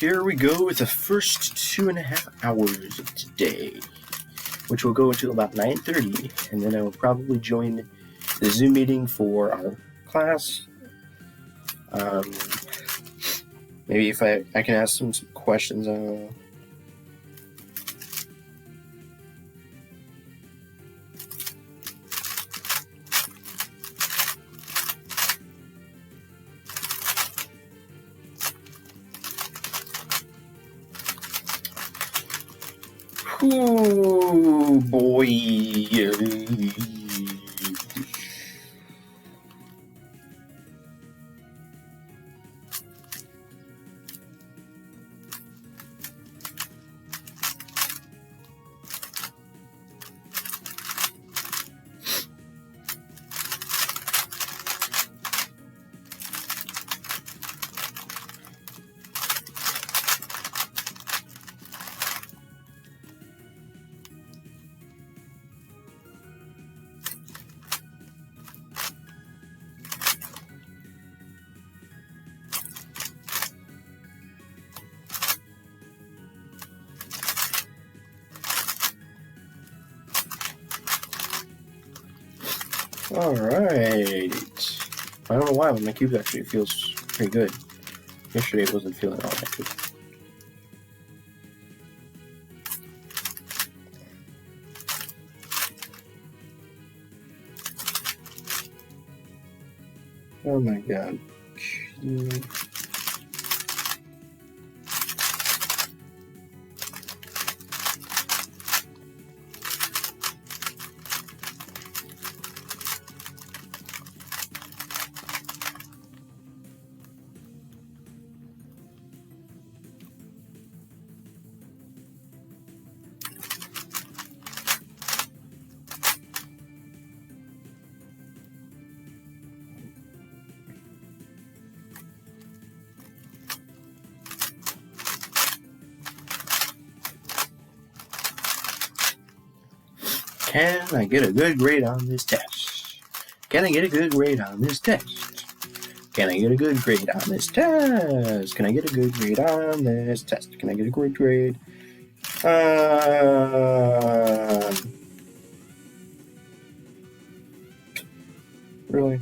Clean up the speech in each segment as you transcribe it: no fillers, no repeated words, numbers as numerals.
here we go with the first 2.5 hours of today, which will go until about 9:30, and then I will probably join the Zoom meeting for our class. Maybe if I can ask some questions. Oh boy. Alright. I don't know why, but my cube actually feels pretty good. Yesterday it wasn't feeling all that good. Oh my god. Can I get a good grade on this test? Can I get a good grade on this test? Can I get a good grade on this test? Can I get a good grade on this test? Can I get a good grade? Really?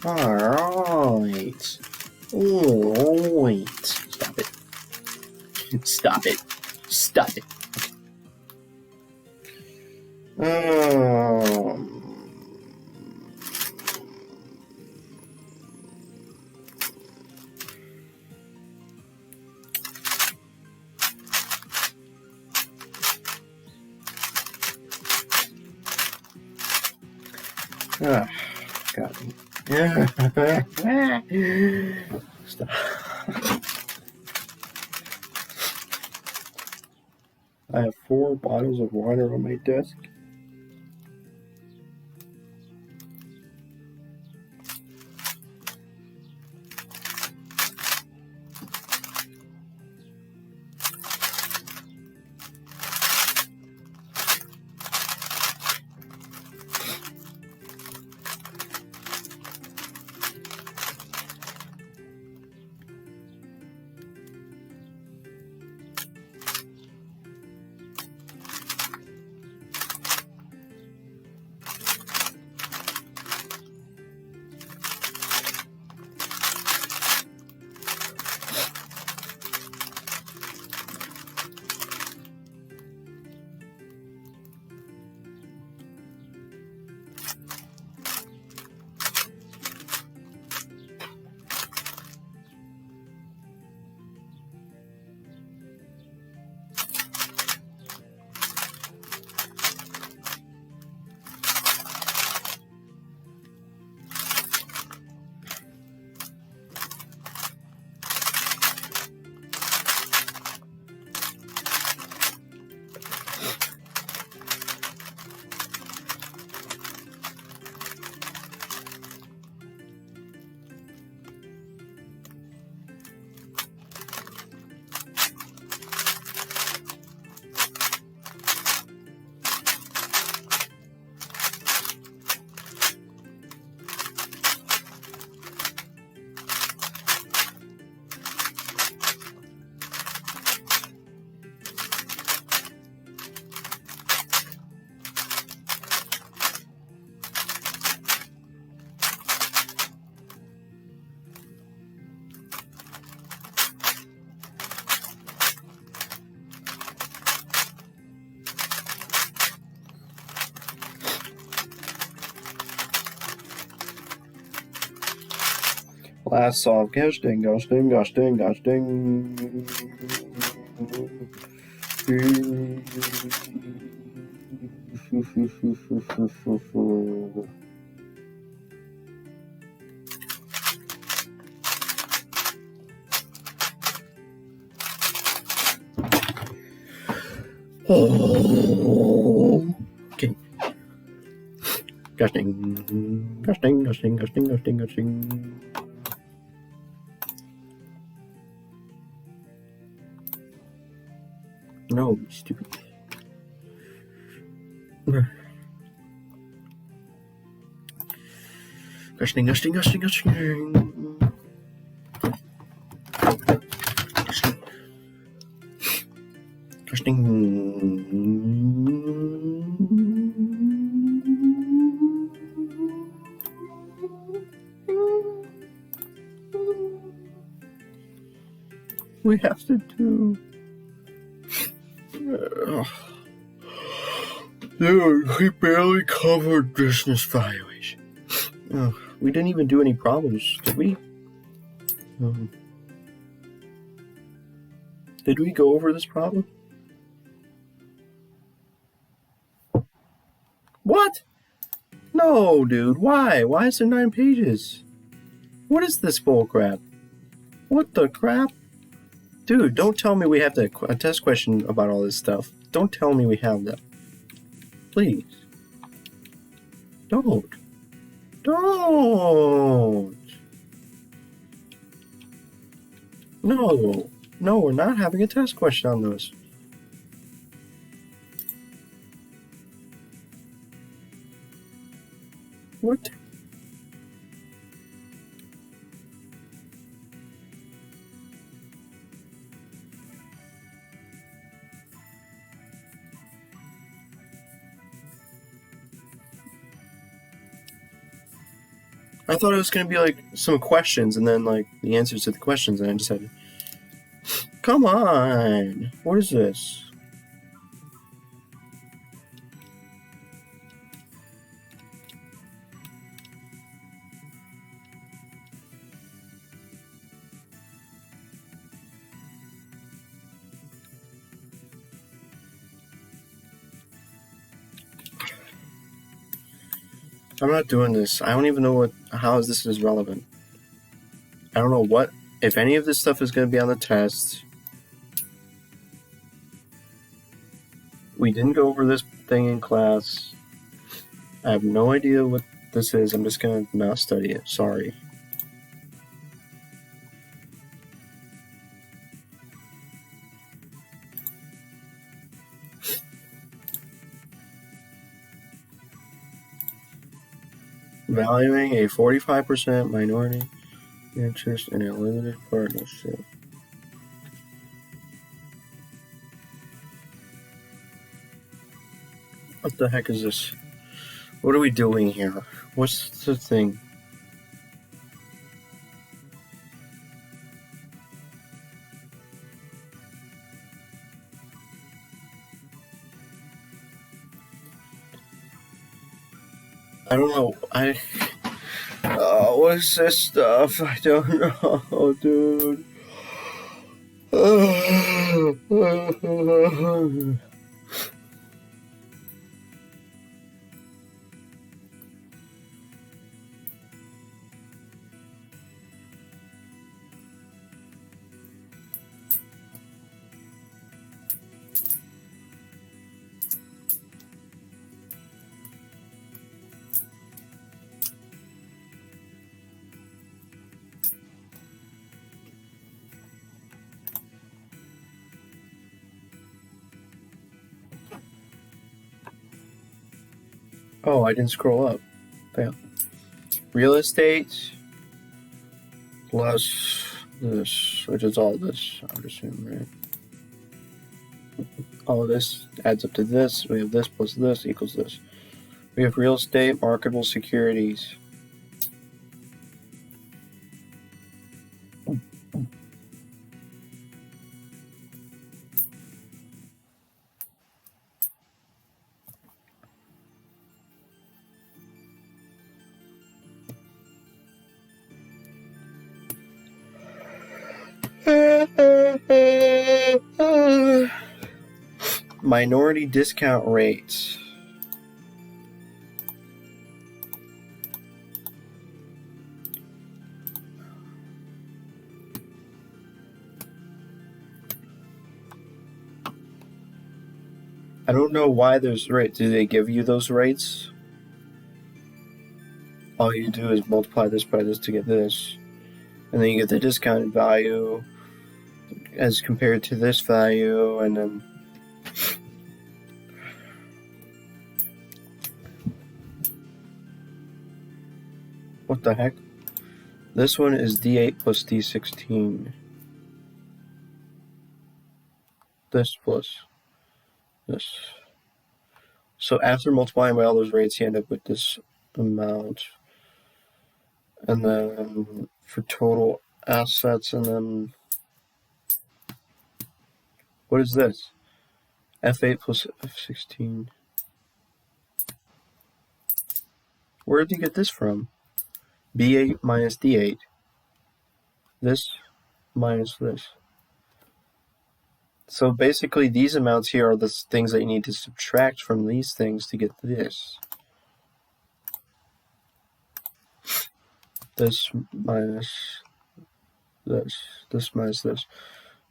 Alright. Alright. Stop it. Stop it. Stop it. God. Stop. I have 4 bottles of water on my desk. Last solve. Ghosting, ghosting, ghosting, ghosting. Oh. Okay. Ghosting, ghosting, ghosting, ghosting, ghosting, ghosting. No, stupid. Ghosting, ghosting, ghosting, ghosting. We have to do. Dude, we barely covered business valuation. We didn't even do any problems, did we? Did we go over this problem? What? No, dude. Why? Why is there 9 pages? What is this bullcrap? What the crap? Dude, don't tell me we have a test question about all this stuff. Don't tell me we have that. Please. Don't. Don't. No. No, we're not having a test question on those. What? I thought it was going to be like some questions and then like the answers to the questions, and I decided, come on, what is this? I'm not doing this. I don't even know how this is relevant. I don't know what if any of this stuff is going to be on the test, we didn't go over this thing in class. I have no idea what this is. I'm just going to not study it. Sorry. Valuing a 45% minority interest in a limited partnership. What the heck is this? What are we doing here? What's the thing? I don't know. What is this stuff? I don't know, dude. Oh, I didn't scroll up. Fail. Real estate plus this, which is all this, I would assume, right? All of this adds up to this. We have this plus this equals this. We have real estate, marketable securities. Minority discount rates. I don't know why there's rates. Do they give you those rates? All you do is multiply this by this to get this. And then you get the discounted value as compared to this value, and then what the heck? This one is D8 plus D16. This plus this. So after multiplying by all those rates, you end up with this amount. And then for total assets, and then what is this? F8 plus F16. Where did you get this from? B8 minus D8. This minus this. So basically these amounts here are the things that you need to subtract from these things to get this. This minus this. This minus this.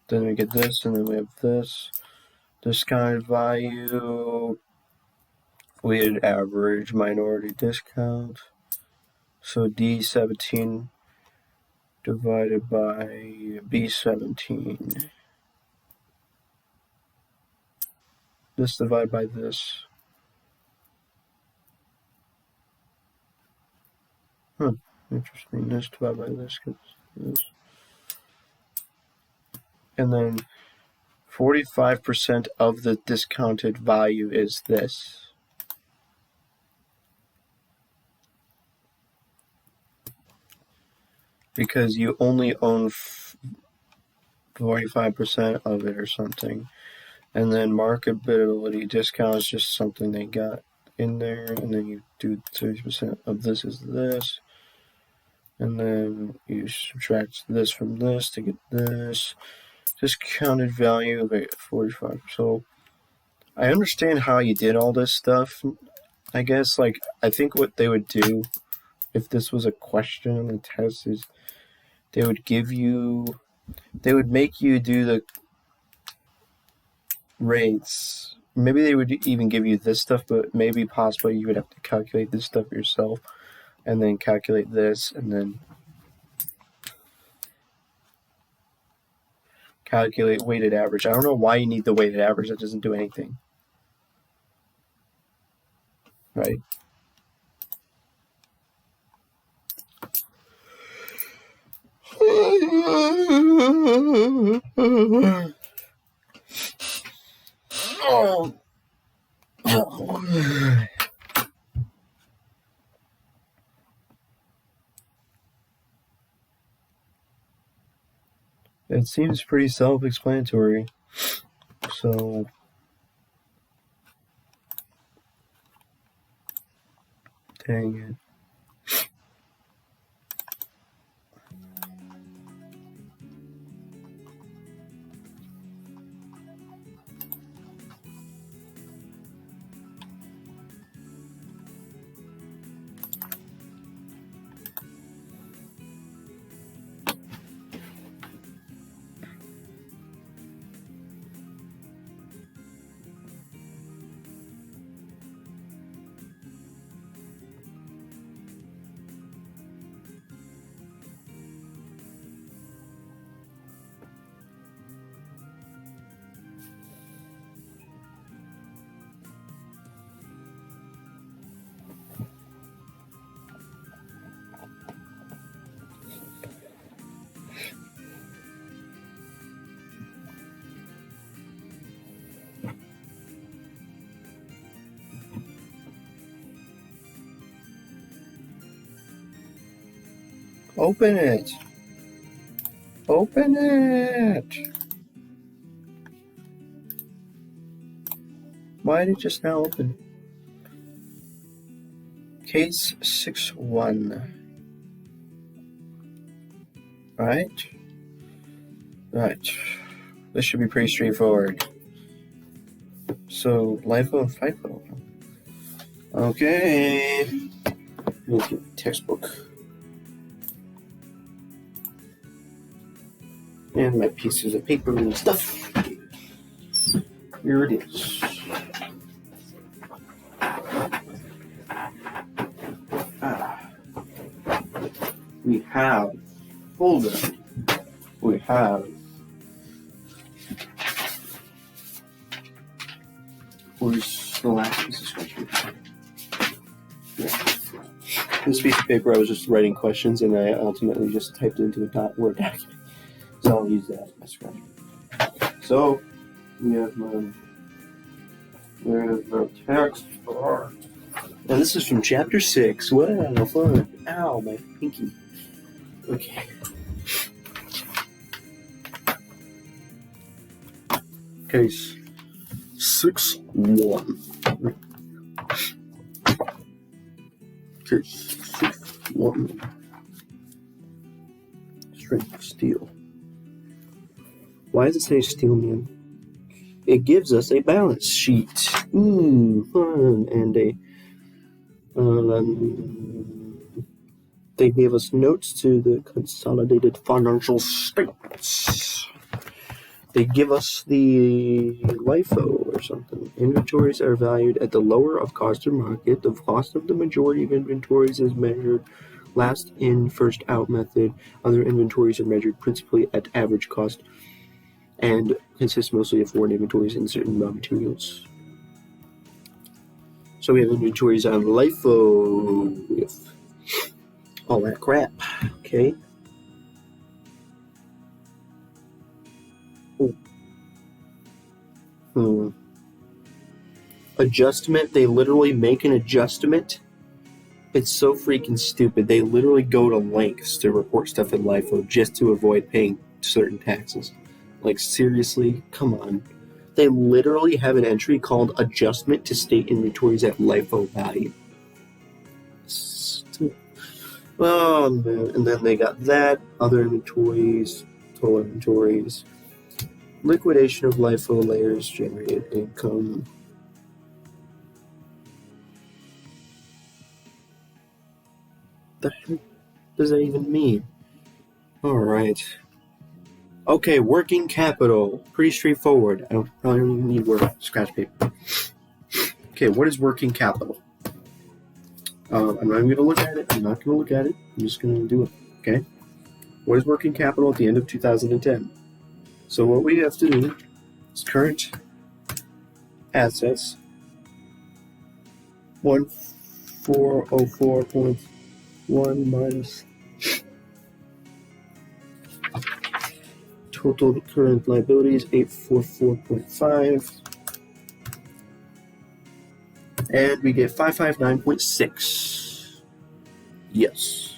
Then we get this, and then we have this. Discounted value. Weighted average minority discount. So D17 divided by B17. This divided by this. Interesting. This divided by this gets this. And then 45% of the discounted value is this. Because you only own 45% of it or something. And then marketability discount is just something they got in there. And then you do 30% of this is this. And then you subtract this from this to get this. Discounted value of 45. So I understand how you did all this stuff. I guess, I think what they would do if this was a question on the test is they would make you do the rates. Maybe they would even give you this stuff, but maybe possibly you would have to calculate this stuff yourself, and then calculate this, and then calculate weighted average. I don't know why you need the weighted average. That doesn't do anything. Right? It seems pretty self-explanatory. So, dang it. Open it. Open it. Why did it just now open? Case 6-1. Right? Right. This should be pretty straightforward. So, LIFO and FIFO. Okay. Look at the textbook. And my pieces of paper and stuff. Here it is. We have, hold on. We have, where's the last piece of scratch paper? Yeah. This piece of paper I was just writing questions and I ultimately just typed it into a Word document. So I'll use that as my scratch paper. So, we have there's the text bar. And this is from chapter 6. Wow, fun. Ow, my pinky. Okay. Case 6-1. Case 6-1. Strength of steel. Why does it say steel, man? It gives us a balance sheet. Ooh, fun. And they gave us notes to the consolidated financial statements. They give us the LIFO or something. Inventories are valued at the lower of cost or market. The cost of the majority of inventories is measured last in, first out method. Other inventories are measured principally at average cost and consist mostly of foreign inventories and certain raw materials. So we have inventories on LIFO with all that crap. Okay. Adjustment. They literally make an adjustment. It's so freaking stupid. They literally go to lengths to report stuff in LIFO just to avoid paying certain taxes. Like, seriously? Come on. They literally have an entry called adjustment to state inventories at LIFO value. Oh, man. And then they got that, other inventories, total inventories, liquidation of LIFO layers, generated income. The heck does that even mean? All right. Okay, working capital. Pretty straightforward. I don't really need scratch paper. Okay, what is working capital? I'm not even going to look at it. I'm just going to do it. Okay. What is working capital at the end of 2010? So what we have to do is current assets 1404.1 minus total current liabilities 844.5, and we get 559.6. Yes.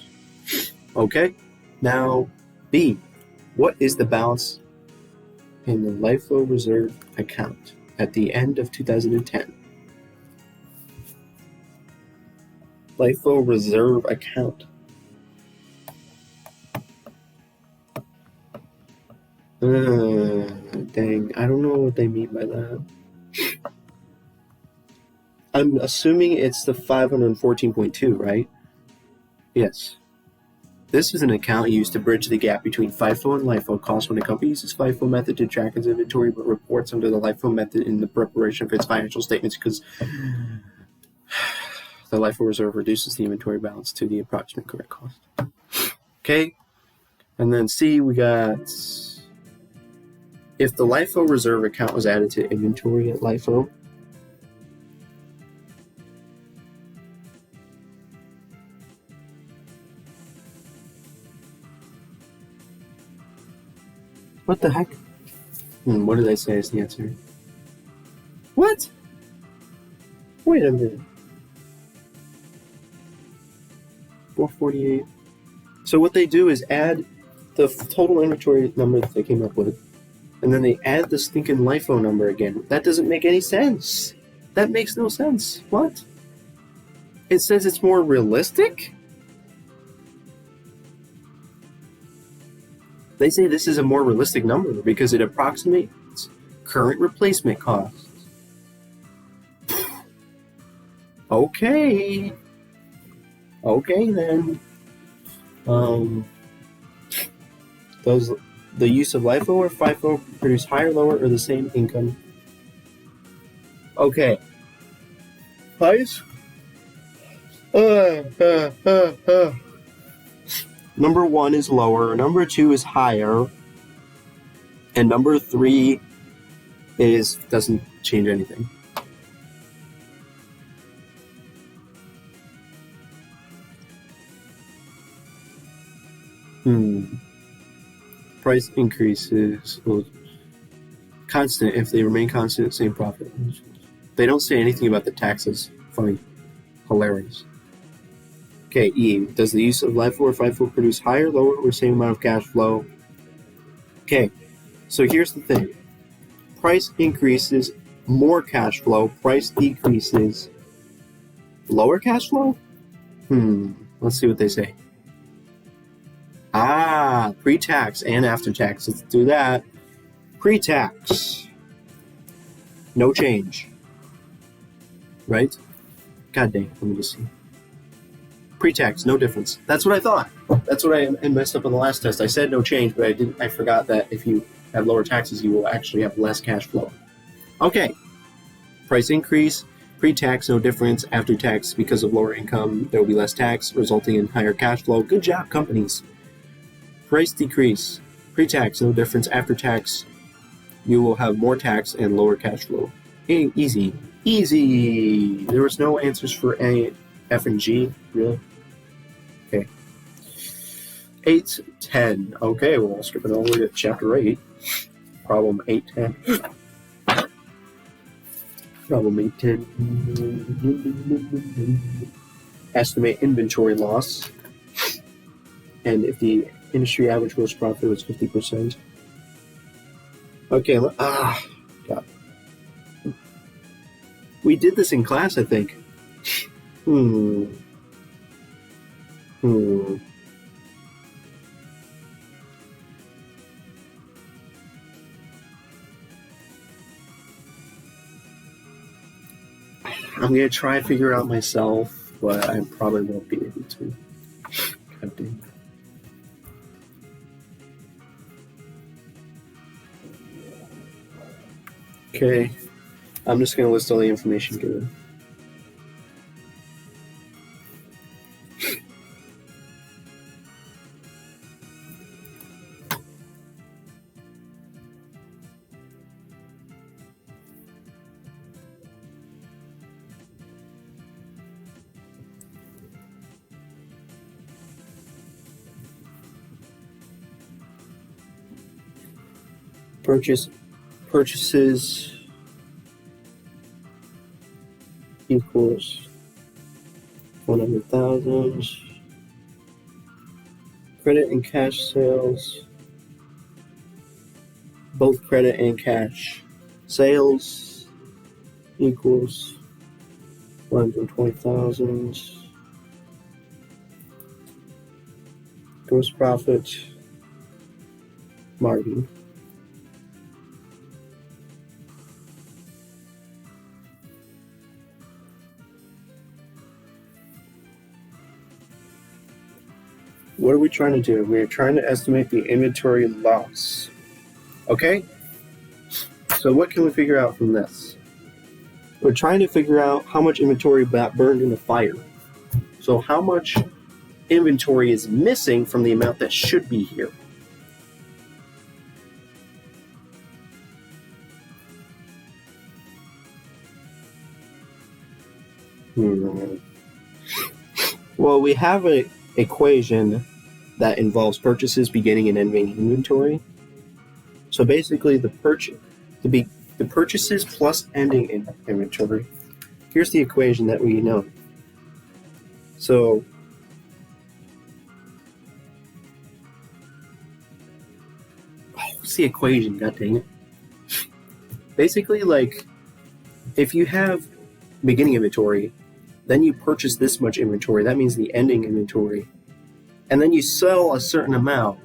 Okay. Now B, what is the balance in the LIFO reserve account at the end of 2010? LIFO reserve account. Dang, I don't know what they mean by that. I'm assuming it's the 514.2, right? Yes. This is an account used to bridge the gap between FIFO and LIFO costs when a company uses FIFO method to track its inventory but reports under the LIFO method in the preparation of its financial statements because the LIFO reserve reduces the inventory balance to the approximate correct cost. Okay. And then C, we got, if the LIFO reserve account was added to inventory at LIFO, what the heck? What did I say is the answer? What? Wait a minute. 448. So what they do is add the total inventory number that they came up with, and then they add the stinking LIFO number again. That doesn't make any sense. That makes no sense. What? It says it's more realistic? They say this is a more realistic number because it approximates current replacement costs. Okay. Okay then. The use of LIFO or FIFO produce higher, lower, or the same income. Okay. Price. Number 1 is lower, number 2 is higher, and number 3 doesn't change anything. Price increases constant. If they remain constant, same profit. They don't say anything about the taxes. Funny. Hilarious. Okay, E. Does the use of LIFO or FIFO produce higher, lower, or same amount of cash flow? Okay, so here's the thing. Price increases, more cash flow. Price decreases, lower cash flow? Let's see what they say. Pre-tax and after-tax. Let's do that. Pre-tax. No change. Right? God dang, let me just see. Pre-tax, no difference. That's what I thought. That's what I messed up on the last test. I said no change, but I forgot that if you have lower taxes, you will actually have less cash flow. Okay. Price increase, pre-tax, no difference. After tax, because of lower income, there will be less tax, resulting in higher cash flow. Good job, companies. Price decrease, pre-tax, no difference. After tax, you will have more tax and lower cash flow. Hey, easy. Easy. There was no answers for A, F, and G, really? Okay. 8-10. Okay, well, I'll skip it all the way to chapter 8. Problem 8-10. Problem 8-10. Estimate inventory loss. And if the industry average gross profit was 50%. Okay, God. We did this in class, I think. I'm going to try and figure it out myself, but I probably won't be able to. God damn. Okay, I'm just going to list all the information given. Purchases equals 100,000. Credit and cash sales, both credit and cash sales equals 120,000. Gross profit margin. What are we trying to do? We're trying to estimate the inventory loss. Okay? So what can we figure out from this? We're trying to figure out how much inventory got burned in the fire. So how much inventory is missing from the amount that should be here? Well, we have an equation that involves purchases, beginning, and ending inventory. So basically, the purchases plus ending inventory. Here's the equation that we know. So what's the equation? God dang it! Basically, like if you have beginning inventory, then you purchase this much inventory. That means the ending inventory, and then you sell a certain amount.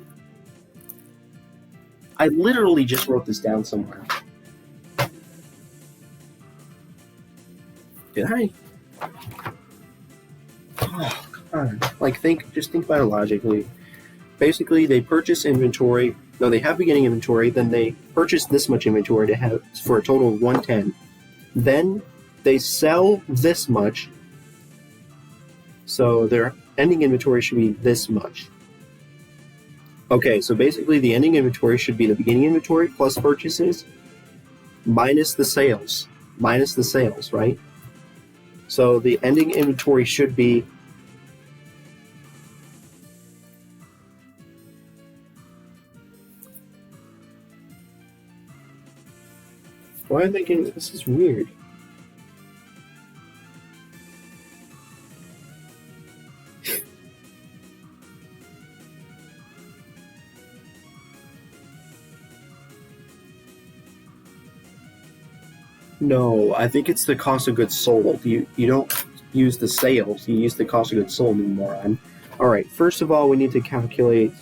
I literally just wrote this down somewhere. Did I? Oh, God. Like, think about it logically. Basically, they purchase inventory. No, they have beginning inventory. Then they purchase this much inventory to have for a total of 110. Then they sell this much. So their ending inventory should be this much. Okay, so basically the ending inventory should be the beginning inventory plus purchases minus the sales. Minus the sales, right? So the ending inventory should be why am I getting this is weird. No, I think it's the cost of goods sold. You don't use the sales, you use the cost of goods sold, you moron. Alright, first of all, we need to calculate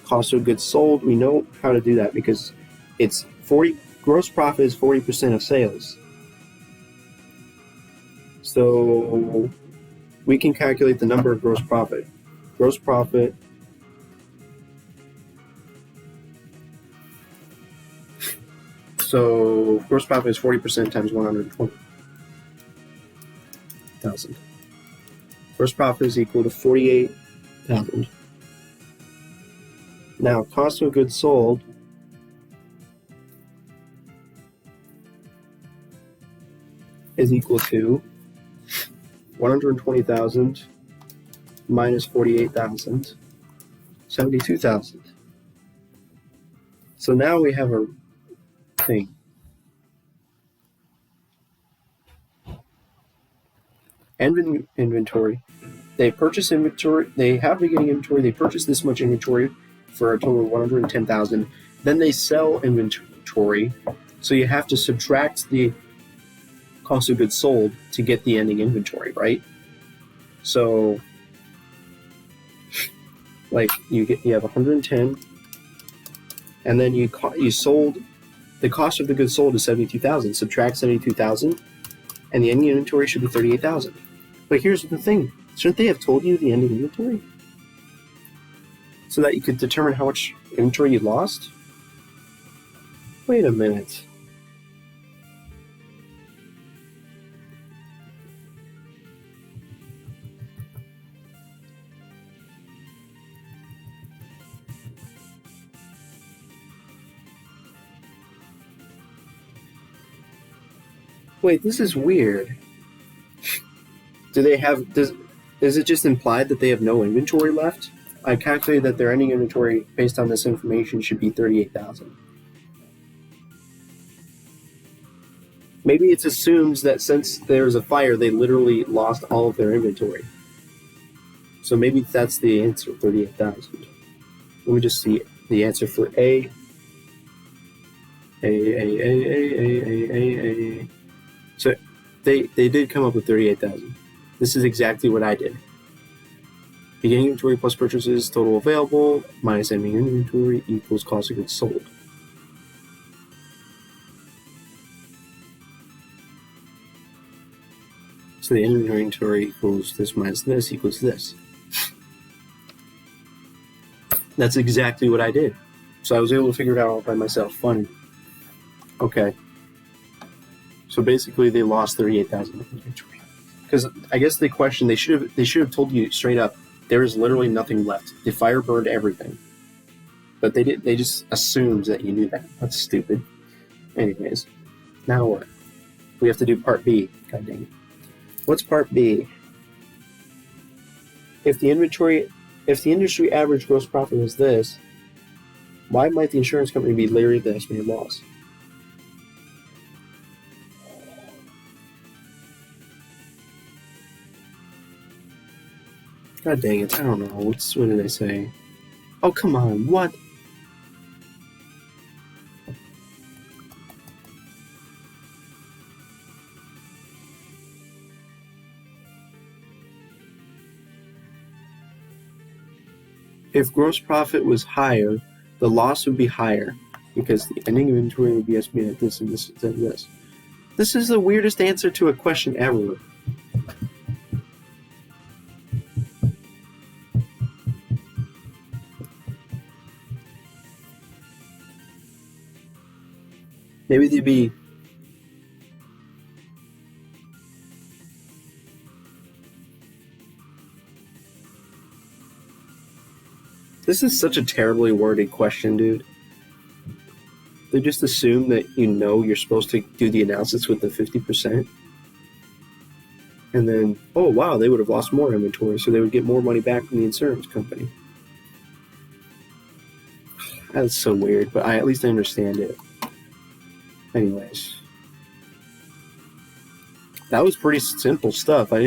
cost of goods sold. We know how to do that because it's 40 gross profit is 40% of sales. So we can calculate the number of gross profit. Gross profit So gross profit is 40% times 120,000. Gross profit is equal to 48,000. Now, cost of goods sold is equal to 120,000 minus 48,000, 72,000. So now we have a thing. Inventory. They purchase inventory. They have beginning inventory. They purchase this much inventory for a total of 110,000. Then they sell inventory. So you have to subtract the cost of goods sold to get the ending inventory, right? So, like you have 110, and then you sold. The cost of the goods sold is 72,000. Subtract 72,000, and the ending inventory should be 38,000. But here's the thing: shouldn't they have told you the ending inventory so that you could determine how much inventory you lost? Wait a minute. Wait, this is weird. Do they have... Is it just implied that they have no inventory left? I calculated that their ending inventory, based on this information, should be 38,000. Maybe it assumes that since there's a fire, they literally lost all of their inventory. So maybe that's the answer, 38,000. Let me just see the answer for A. A. So they did come up with 38,000. This is exactly what I did. Beginning inventory plus purchases, total available, minus ending inventory equals cost of goods sold. So the ending inventory equals this minus this equals this. That's exactly what I did. So I was able to figure it out all by myself. Funny. Okay. So basically they lost 38,000 inventory. Because I guess the question, they should have told you straight up, there is literally nothing left. The fire burned everything. But they just assumed that you knew that. That's stupid. Anyways. Now what? We have to do part B. God dang it. What's part B? If the industry average gross profit was this, why might the insurance company be leery of the estimated loss? God dang it, I don't know. What did they say? Oh, come on, what? If gross profit was higher, the loss would be higher because the ending inventory would be estimated at this and this and this. This is the weirdest answer to a question ever. Maybe they'd be... This is such a terribly worded question, dude. They just assume that you're supposed to do the analysis with the 50%. And then, oh wow, they would have lost more inventory, so they would get more money back from the insurance company. That's so weird, but at least I understand it. Anyways. That was pretty simple stuff. I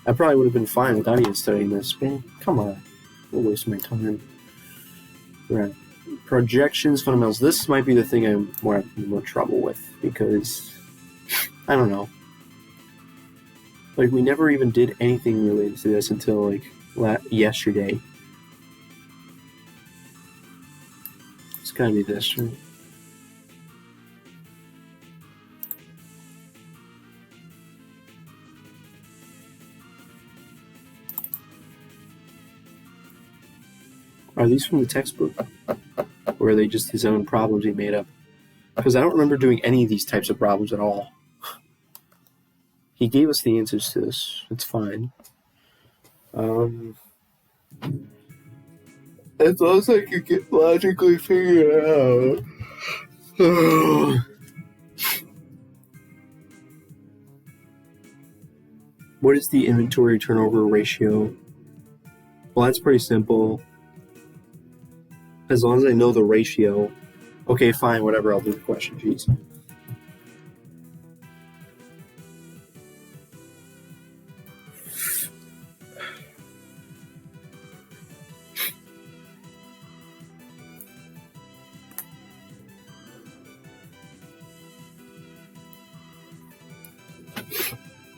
probably would have been fine without even studying this. Man, come on. Don't waste my time. Right. Projections, fundamentals. This might be the thing I'm more trouble with because I don't know. Like, we never even did anything related to this until yesterday. It's gotta be this, right? Are these from the textbook? Or are they just his own problems he made up? Because I don't remember doing any of these types of problems at all. He gave us the answers to this. It's fine. As long as I can get logically figure it out. What is the inventory turnover ratio? Well, that's pretty simple. As long as I know the ratio. Okay, fine, whatever, I'll do the question. Jeez.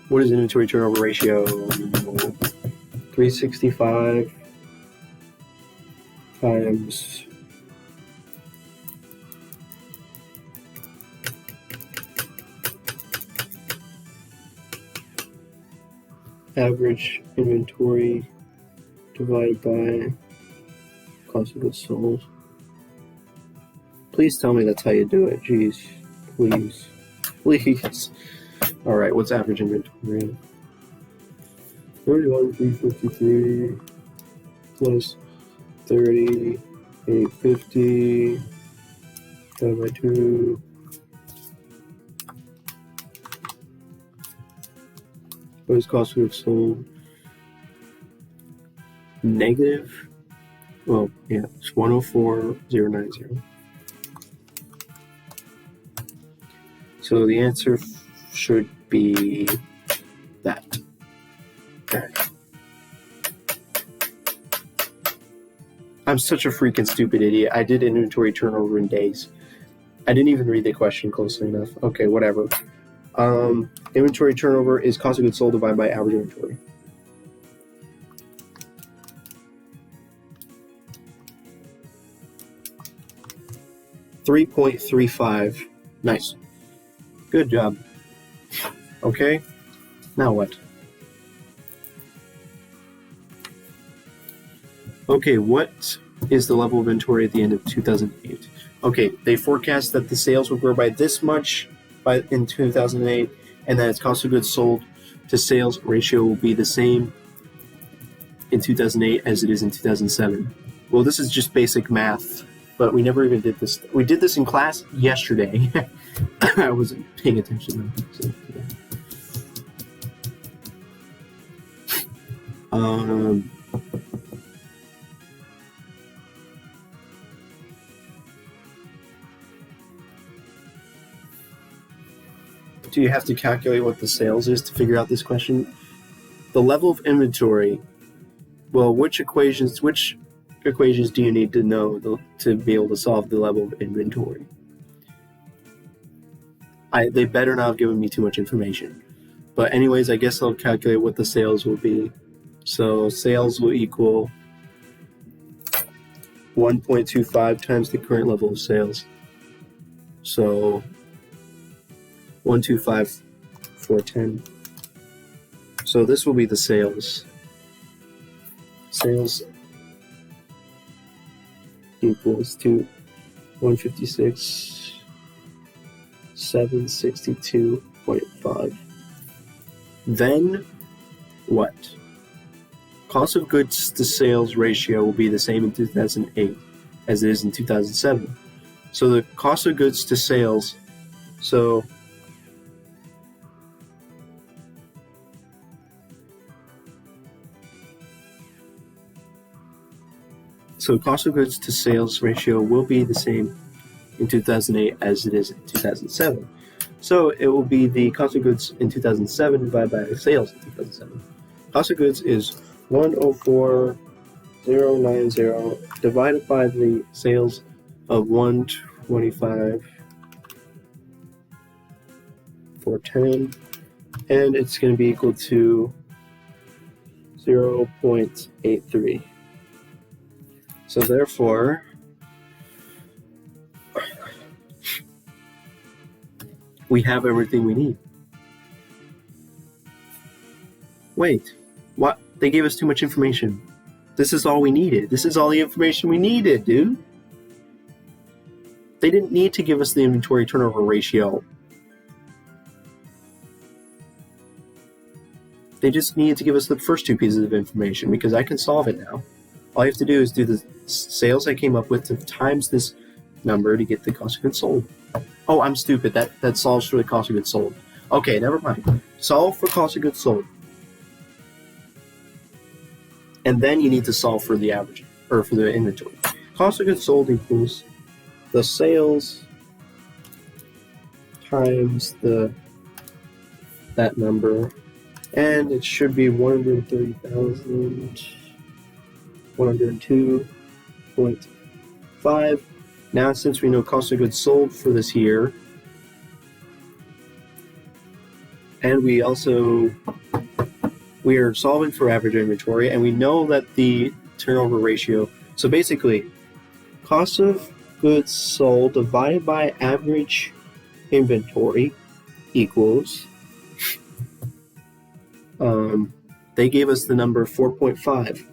What is inventory turnover ratio? 365 times average inventory divided by cost of goods sold. Please tell me that's how you do it. Jeez. Please. Please. Alright, what's average inventory? 31,353 plus 30,850 divided by 2. What is cost of goods sold? Negative. Well, yeah, it's 104,090. So the answer should be that. I'm such a freaking stupid idiot. I did inventory turnover in days. I didn't even read the question closely enough. Okay, whatever. Inventory turnover is cost of goods sold divided by average inventory. $3.35. Nice. Good job. Okay, now what? Okay, what is the level of inventory at the end of 2008? Okay, they forecast that the sales will grow by this much in 2008, and that its cost of goods sold to sales ratio will be the same in 2008 as it is in 2007. Well, this is just basic math, but we never even did this. We did this in class yesterday. I wasn't paying attention though. So, yeah. Do you have to calculate what the sales is to figure out this question? The level of inventory. Well, which equations do you need to know to be able to solve the level of inventory? They better not have given me too much information. But anyways, I guess I'll calculate what the sales will be. So sales will equal 1.25 times the current level of sales. So 125,410. So this will be the sales. Sales equals to 156,762.5. Then what? Cost of goods to sales ratio will be the same in 2008 as it is in 2007. So the cost of goods to sales, so cost of goods to sales ratio will be the same in 2008 as it is in 2007. So it will be the cost of goods in 2007 divided by the sales in 2007. Cost of goods is 104,090 divided by the sales of 125,410, and it's going to be equal to 0.83. So therefore, we have everything we need. Wait, what? They gave us too much information. This is all we needed. This is all the information we needed, dude. They didn't need to give us the inventory turnover ratio. They just needed to give us the first two pieces of information because I can solve it now. All you have to do is do the sales I came up with times this number to get the cost of goods sold. Oh, I'm stupid. That solves for the cost of goods sold. Okay, never mind. Solve for cost of goods sold. And then you need to solve for the average, or for the inventory. Cost of goods sold equals the sales times that number. And it should be 130,102.5. Now, since we know cost of goods sold for this year, and we are solving for average inventory, and we know that the turnover ratio, so basically, cost of goods sold divided by average inventory equals, they gave us the number 4.5.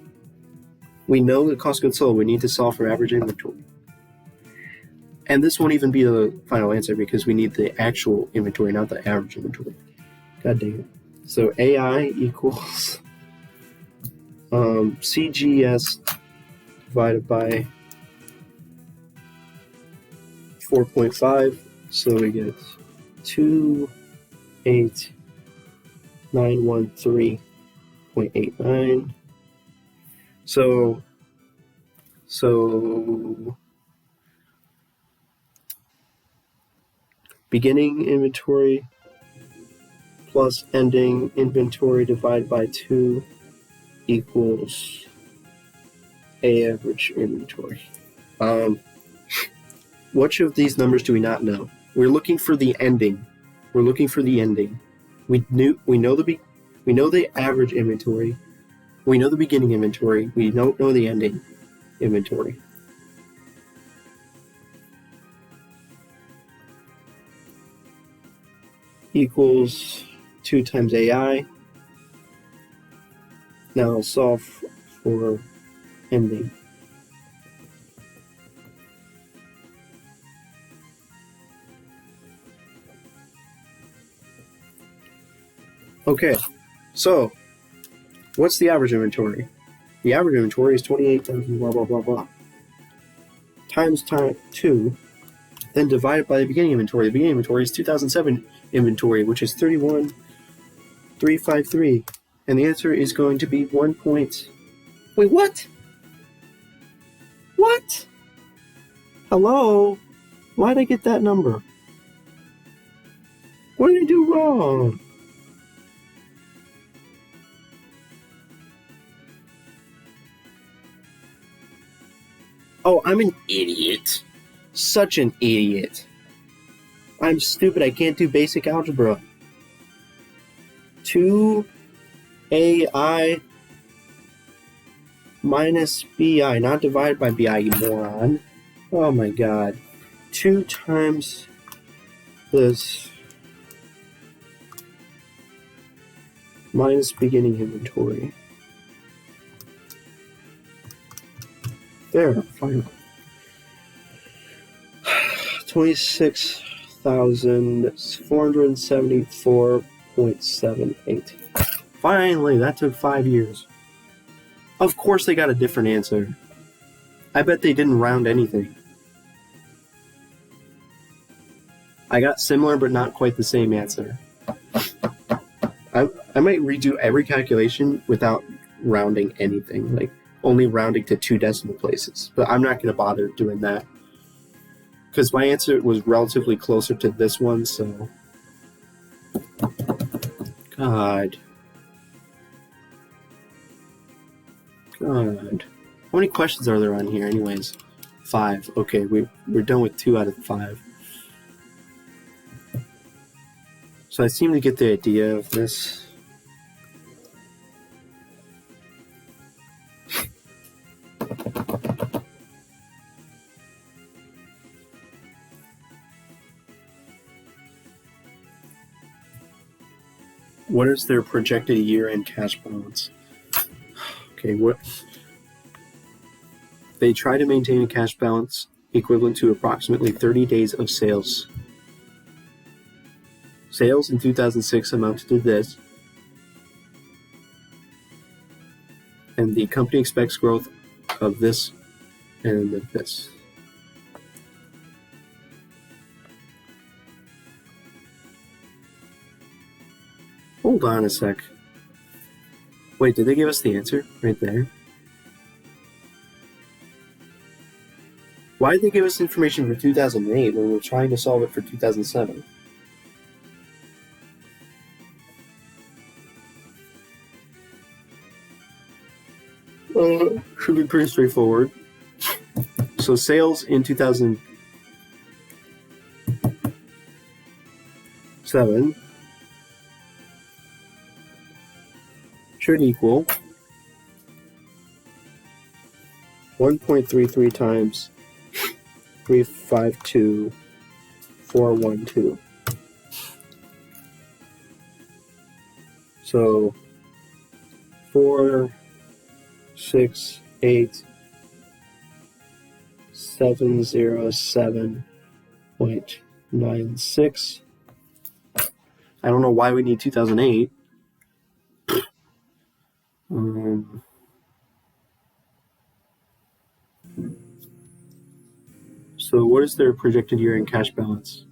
We know the cost of goods sold. We need to solve for average inventory. And this won't even be the final answer because we need the actual inventory, not the average inventory. God dang it. So AI equals CGS divided by 4.5. So we get 2,8 913.89. So beginning inventory plus ending inventory divided by 2 equals average inventory. Which of these numbers do we not know? We're looking for the ending. We know the average inventory. We know the beginning inventory. We don't know the ending inventory. Equals 2 times AI. Now I'll solve for ending. Okay, so what's the average inventory? The average inventory is 28,000 blah blah blah blah. Times 2, then divided by the beginning inventory. The beginning inventory is 2007 inventory, which is 31,353, and the answer is going to be 1. Wait, what? What? Hello? Why'd I get that number? What did I do wrong? Oh, I'm an idiot. Such an idiot. I'm stupid. I can't do basic algebra. 2AI minus BI, not divided by BI, you moron. Oh my god. 2 times this minus beginning inventory. There, finally. 26,474.78. Finally, that took 5 years. Of course they got a different answer. I bet they didn't round anything. I got similar but not quite the same answer. I might redo every calculation without rounding anything, like only rounding to 2 decimal places. But I'm not going to bother doing that, because my answer was relatively closer to this one, so... God. How many questions are there on here anyways? 5. Okay, we're done with 2 out of 5. So I seem to get the idea of this. What is their projected year-end cash balance? Okay, what? They try to maintain a cash balance equivalent to approximately 30 days of sales. Sales in 2006 amounted to this, and the company expects growth of this and of this. Hold on a sec. Wait, did they give us the answer right there? Why did they give us information for 2008 when we were trying to solve it for 2007? Should be pretty straightforward. So sales in 2007 should equal 1.33 times 352,412. So 468,707.96. I don't know why we need 2008. So what is their projected year-end cash balance?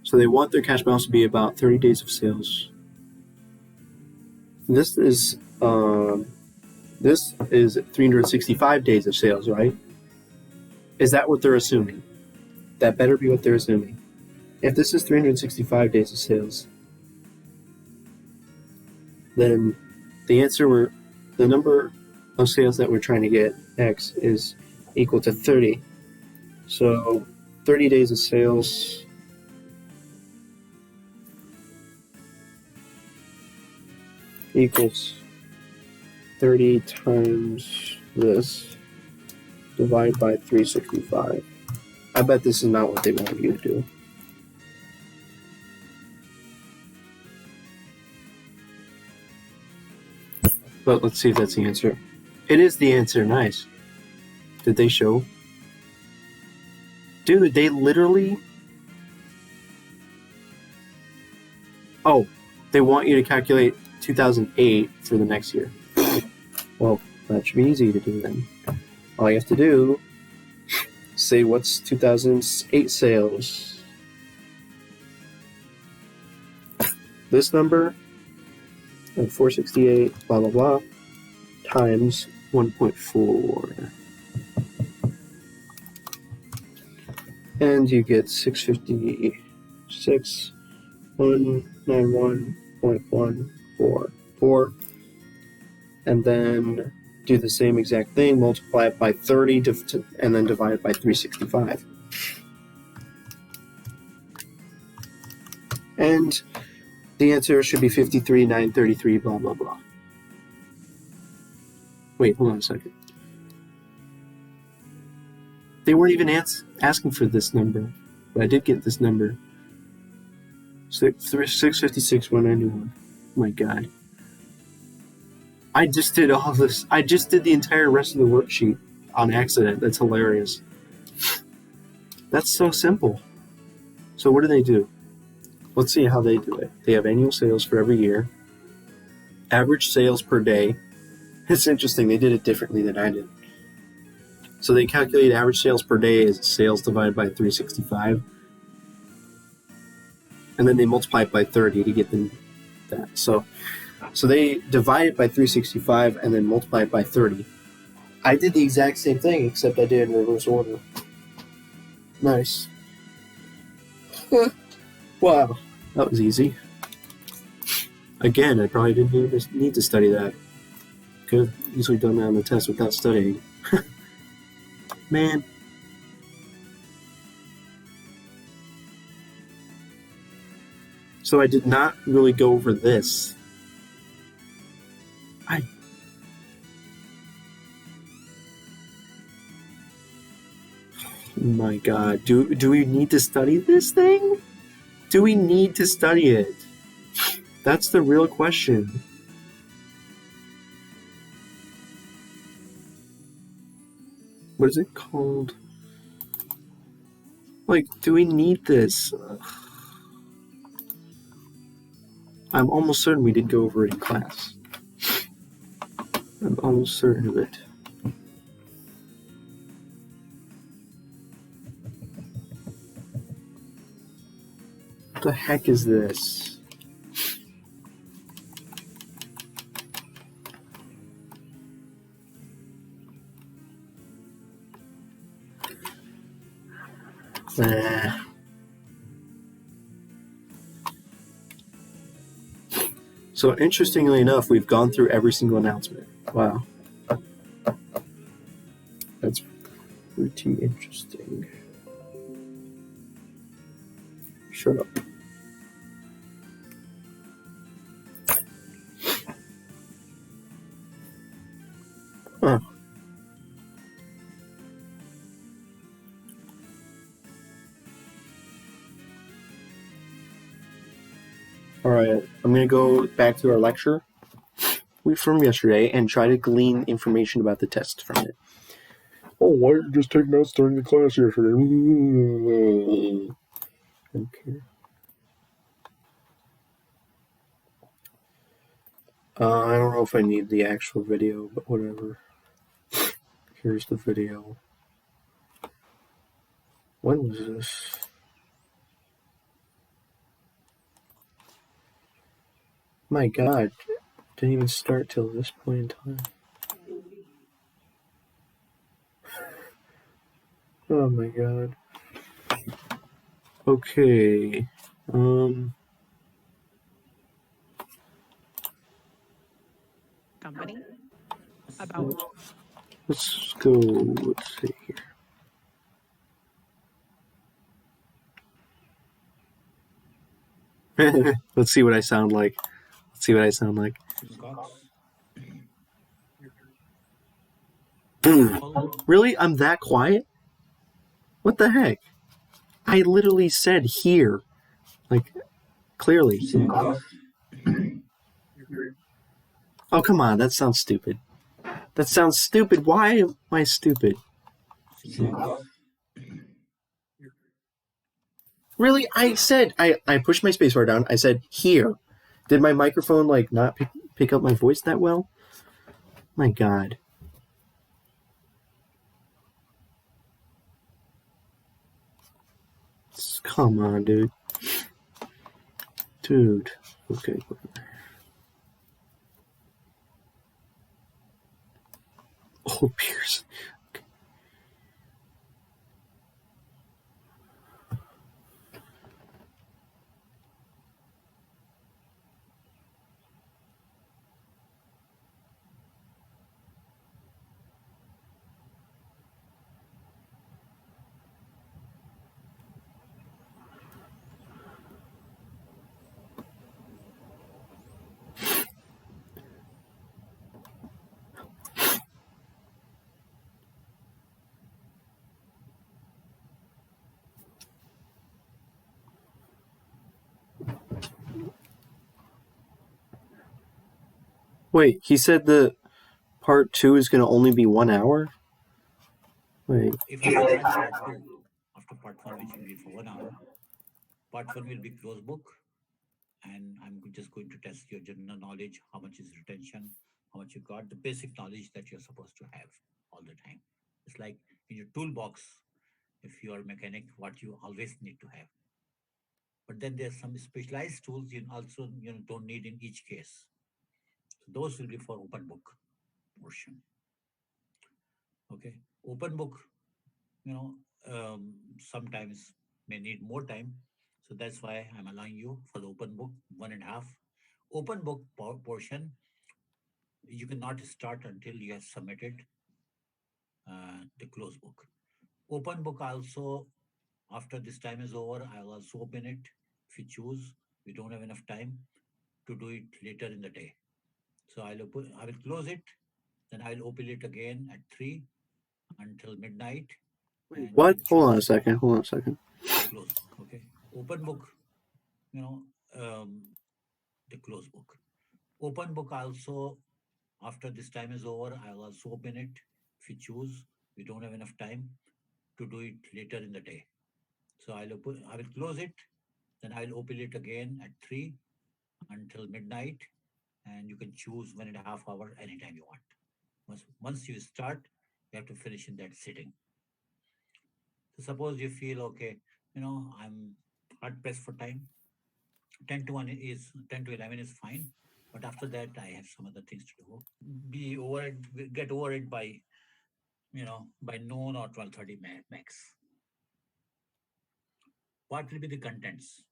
So they want their cash balance to be about 30 days of sales. This is 365 days of sales, right? Is that what they're assuming? That better be what they're assuming. If this is 365 days of sales, then the number of sales that we're trying to get, X, is equal to 30. So 30 days of sales equals 30 times this divided by 365. I bet this is not what they want you to do. But let's see if that's the answer. It is the answer. Nice. Did they show? Dude, they literally... Oh, they want you to calculate 2008 for the next year. Well, that should be easy to do then. All you have to do, say what's 2008 sales. This number, and 468, blah, blah, blah, times 1.4. And you get 656,191.144. And then do the same exact thing, multiply it by 30, and then divide it by 365. And the answer should be 53,933, blah, blah, blah. Wait, hold on a second. They weren't even asking for this number, but I did get this number. 656,191. Oh my God. I just did all this. I just did the entire rest of the worksheet on accident. That's hilarious. That's so simple. So what do? Let's see how they do it. They have annual sales for every year. Average sales per day. It's interesting. They did it differently than I did. So they calculate average sales per day as sales divided by 365. And then they multiply it by 30 to get that. So they divide it by 365 and then multiply it by 30. I did the exact same thing, except I did it in reverse order. Nice. Wow, that was easy. Again, I probably didn't need to study that. Could have easily done that on the test without studying. Man. So I did not really go over this. Oh my God, do we need to study this thing? Do we need to study it? That's the real question. What is it called? Like, do we need this? I'm almost certain we did go over it in class. I'm almost certain of it. What the heck is this? So interestingly enough, we've gone through every single announcement. Wow. That's pretty interesting. Shut up. Huh. Alright, I'm going to go back to our lecture from yesterday and try to glean information about the test from it. Oh, why didn't you just take notes during the class yesterday? Okay. I don't know if I need the actual video, but whatever. Here's the video. When was this? My God. Didn't even start till this point in time. Oh my god. Okay. Company about Let's go. Let's see here. Let's see what I sound like. Let's see what I sound like. Cox. Really? I'm that quiet? What the heck? I literally said here. Like, clearly. Oh, come on. That sounds stupid. That sounds stupid. Why am I stupid? Really? I said, I pushed my spacebar down. I said here. Did my microphone, like, not pick up my voice that well? My god. Come on, dude. Dude. Okay. Oh, Pierce. Okay. Wait, he said the part 2 is going to only be 1 hour? Wait. If I start part 2, after part 1, which will be for 1 hour, part 1 will be closed book. And I'm just going to test your general knowledge, how much is retention, how much you got, the basic knowledge that you're supposed to have all the time. It's like in your toolbox, if you are a mechanic, what you always need to have. But then there's some specialized tools you also don't need in each case. So those will be for open book portion. Okay, open book, sometimes may need more time. So that's why I'm allowing you for the open book 1.5. Open book portion, you cannot start until you have submitted the closed book. Open book also, after this time is over, I'll also open it. If you choose, we don't have enough time to do it later in the day. So I will close it, then I'll open it again at 3 until midnight. What? Hold on a second. Close book, okay. Open book, the closed book. Open book also, after this time is over, I'll also open it. If you choose, we don't have enough time to do it later in the day. So I will close it, then I'll open it again at 3 until midnight, and you can choose 1.5 hours anytime you want. Once you start, you have to finish in that sitting. So suppose you feel okay, I'm hard pressed for time. 10 to 11 is fine, but after that I have some other things to do. Get over it by by noon or 12:30 max. What will be the contents?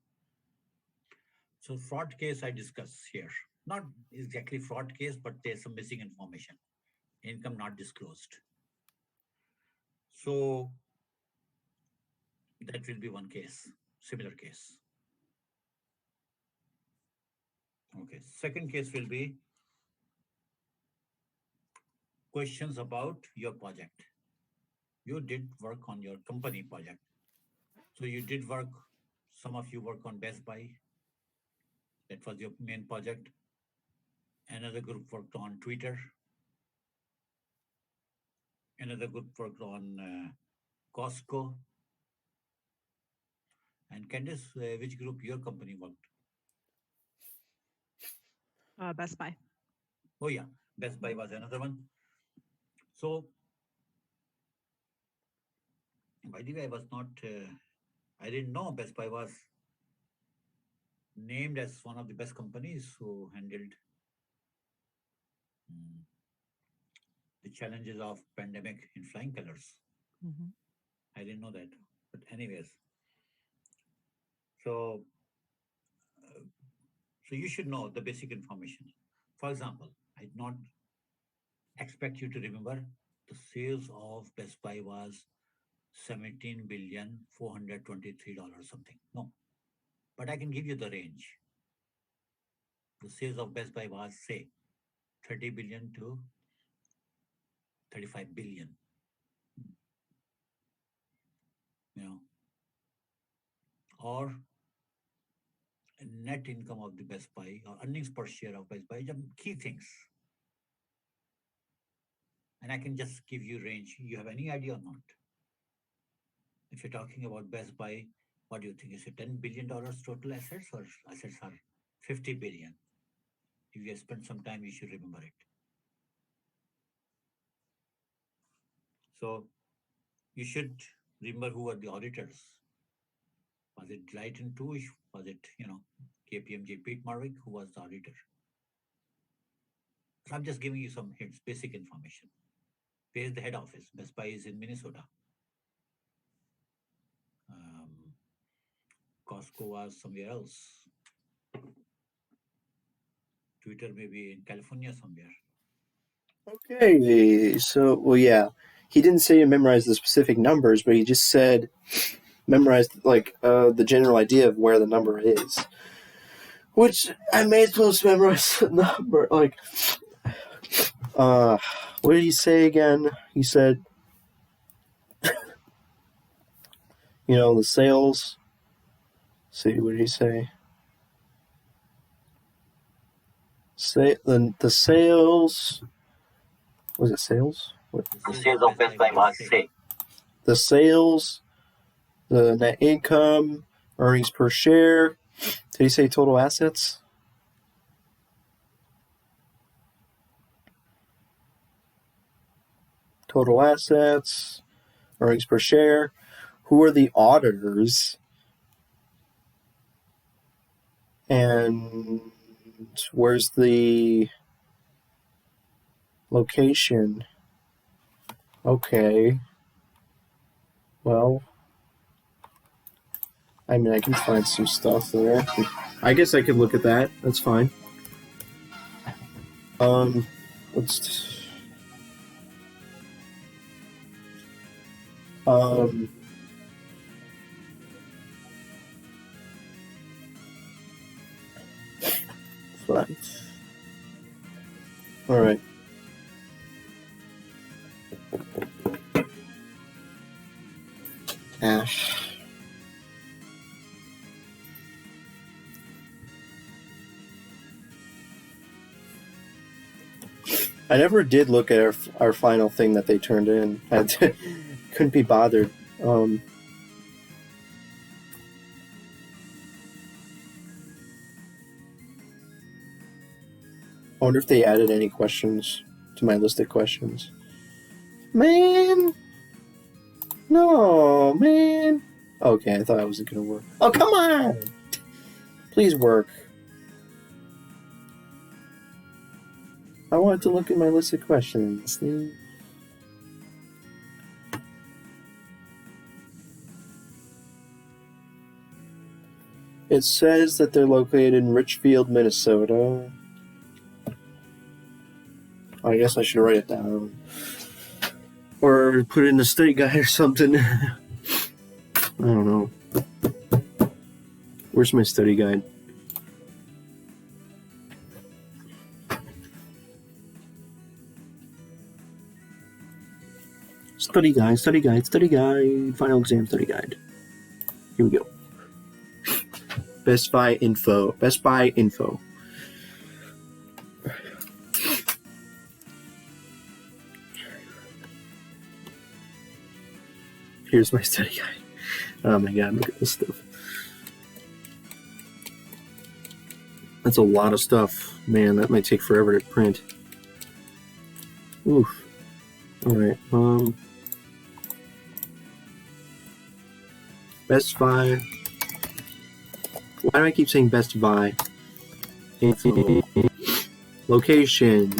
So fraud case I discuss here. Not exactly fraud case, but there's some missing information. Income not disclosed. So that will be one case, similar case. Okay. Second case will be questions about your project. You did work on your company project. So you did work, some of you work on Best Buy. That was your main project. Another group worked on Twitter. Another group worked on Costco. And Candice, which group your company worked? Best Buy. Oh yeah, Best Buy was another one. So, by the way, I didn't know Best Buy was named as one of the best companies who handled Mm. The challenges of pandemic in flying colors. Mm-hmm. I didn't know that. But anyways, so so you should know the basic information. For example, I did not expect you to remember the sales of Best Buy was 17,423,000 something. No, but I can give you the range. The sales of Best Buy was say 30 billion to 35 billion. You know, or net income of the Best Buy or earnings per share of Best Buy, the key things. And I can just give you range. You have any idea or not? If you're talking about Best Buy, what do you think? Is it $10 billion total assets or assets are 50 billion? If you spend some time, you should remember it. So you should remember who were the auditors. Was it Light and Touche? Was it, KPMG Pete Marwick, who was the auditor? So I'm just giving you some hints, basic information. Where is the head office? Best Buy is in Minnesota. Costco was somewhere else. Twitter maybe in California somewhere. Okay, so, well, yeah. He didn't say to memorize the specific numbers, but he just said memorize, the general idea of where the number is. Which, I may as well just memorize the number, what did he say again? He said, the sales. Let's see, what did he say? The sales. Was it sales? What? The sales of Best Buy was say. The sales, the net income, earnings per share. Did he say total assets? Total assets, earnings per share. Who are the auditors? And where's the location? Okay. Well, I mean, I can find some stuff there. I guess I could look at that. That's fine. Let's. Fine. All right. Ash. I never did look at our final thing that they turned in. I couldn't be bothered. I wonder if they added any questions to my list of questions. Man! No, man! Okay, I thought I wasn't gonna work. Oh, come on! Please work. I wanted to look at my list of questions. It says that they're located in Richfield, Minnesota. I guess I should write it down. Or put it in the study guide or something. I don't know. Where's my study guide? Study guide, final exam study guide. Here we go. Best Buy info. Here's my study guide. Oh my god, look at this stuff. That's a lot of stuff. Man, that might take forever to print. Oof. Alright, Best Buy. Why do I keep saying Best Buy? Location.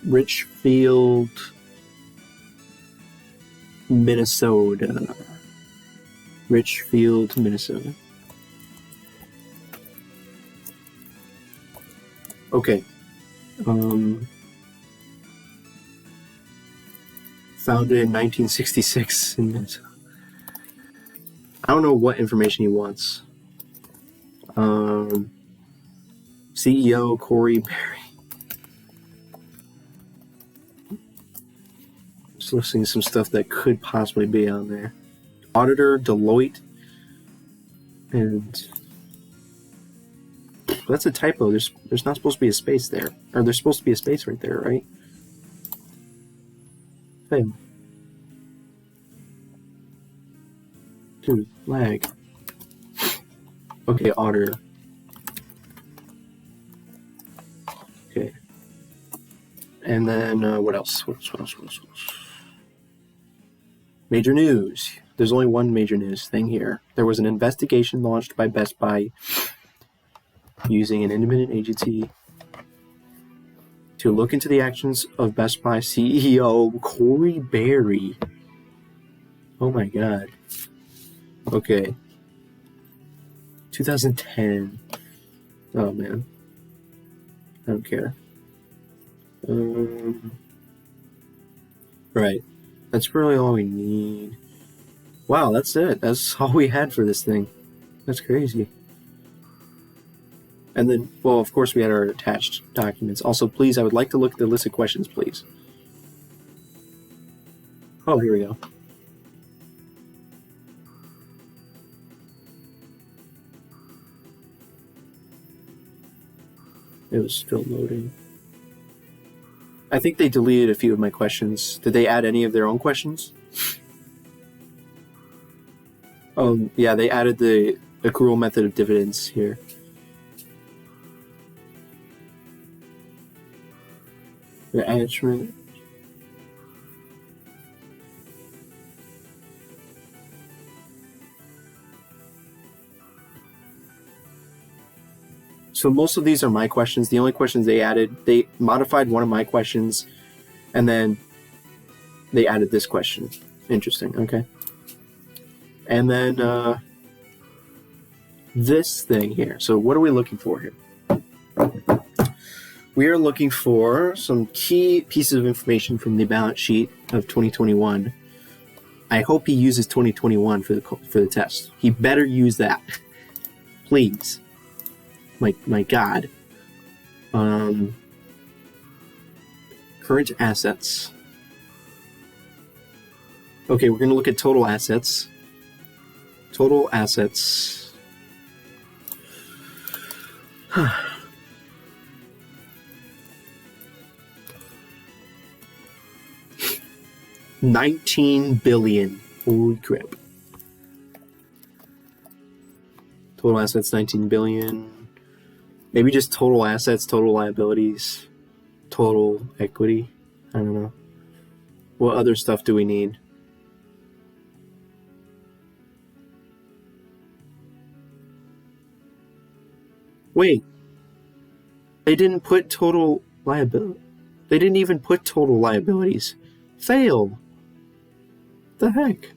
Richfield, Minnesota. Richfield, Minnesota. Okay. Founded in 1966 in Minnesota. I don't know what information he wants. CEO Corey Berry. Just listening to some stuff that could possibly be on there. Auditor Deloitte, and that's a typo. There's not supposed to be a space there, or there's supposed to be a space right there, right? Hey, dude, lag. Okay, auditor. Okay, and then what else? What else? Major news. There's only one major news thing here. There was an investigation launched by Best Buy using an independent agency to look into the actions of Best Buy CEO Corey Berry. Oh my god. Okay. 2010. Oh man. I don't care. Right. That's really all we need. Wow, that's it. That's all we had for this thing. That's crazy. And then, well, of course, we had our attached documents. Also, please, I would like to look at the list of questions, please. Oh, here we go. It was still loading. I think they deleted a few of my questions. Did they add any of their own questions? Yeah, they added the accrual method of dividends here. The attachment. So most of these are my questions. The only questions they added, they modified one of my questions, and then they added this question. Interesting, okay. And then this thing here. So what are we looking for here? We are looking for some key pieces of information from the balance sheet of 2021. I hope he uses 2021 for the test. He better use that. Please. My God. Current assets. Okay, we're going to look at total assets. Total assets. $19 billion. Holy crap. Total assets, 19 billion. Maybe just total assets, total liabilities, total equity. I don't know. What other stuff do we need? Wait. They didn't put total liability. They didn't even put total liabilities. Fail. The heck?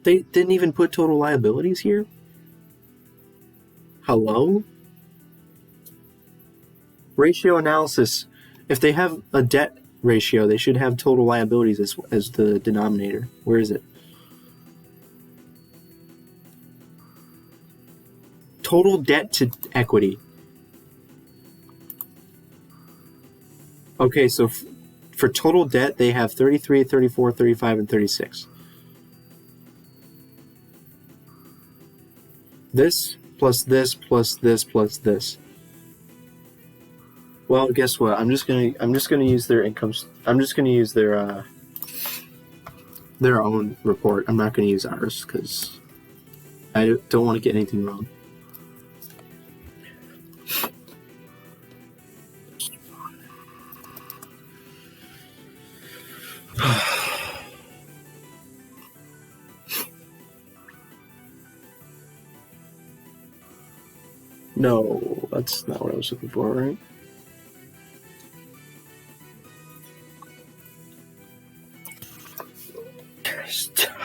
They didn't even put total liabilities here? Hello? Ratio analysis. If they have a debt ratio, they should have total liabilities as the denominator. Where is it? Total debt to equity. Okay, so for total debt, they have 33, 34, 35, and 36. This plus this plus this plus this. Well, guess what? I'm just gonna use their incomes. I'm just gonna use their own report. I'm not gonna use ours because I don't want to get anything wrong. No, that's not what I was looking for, right? Stop.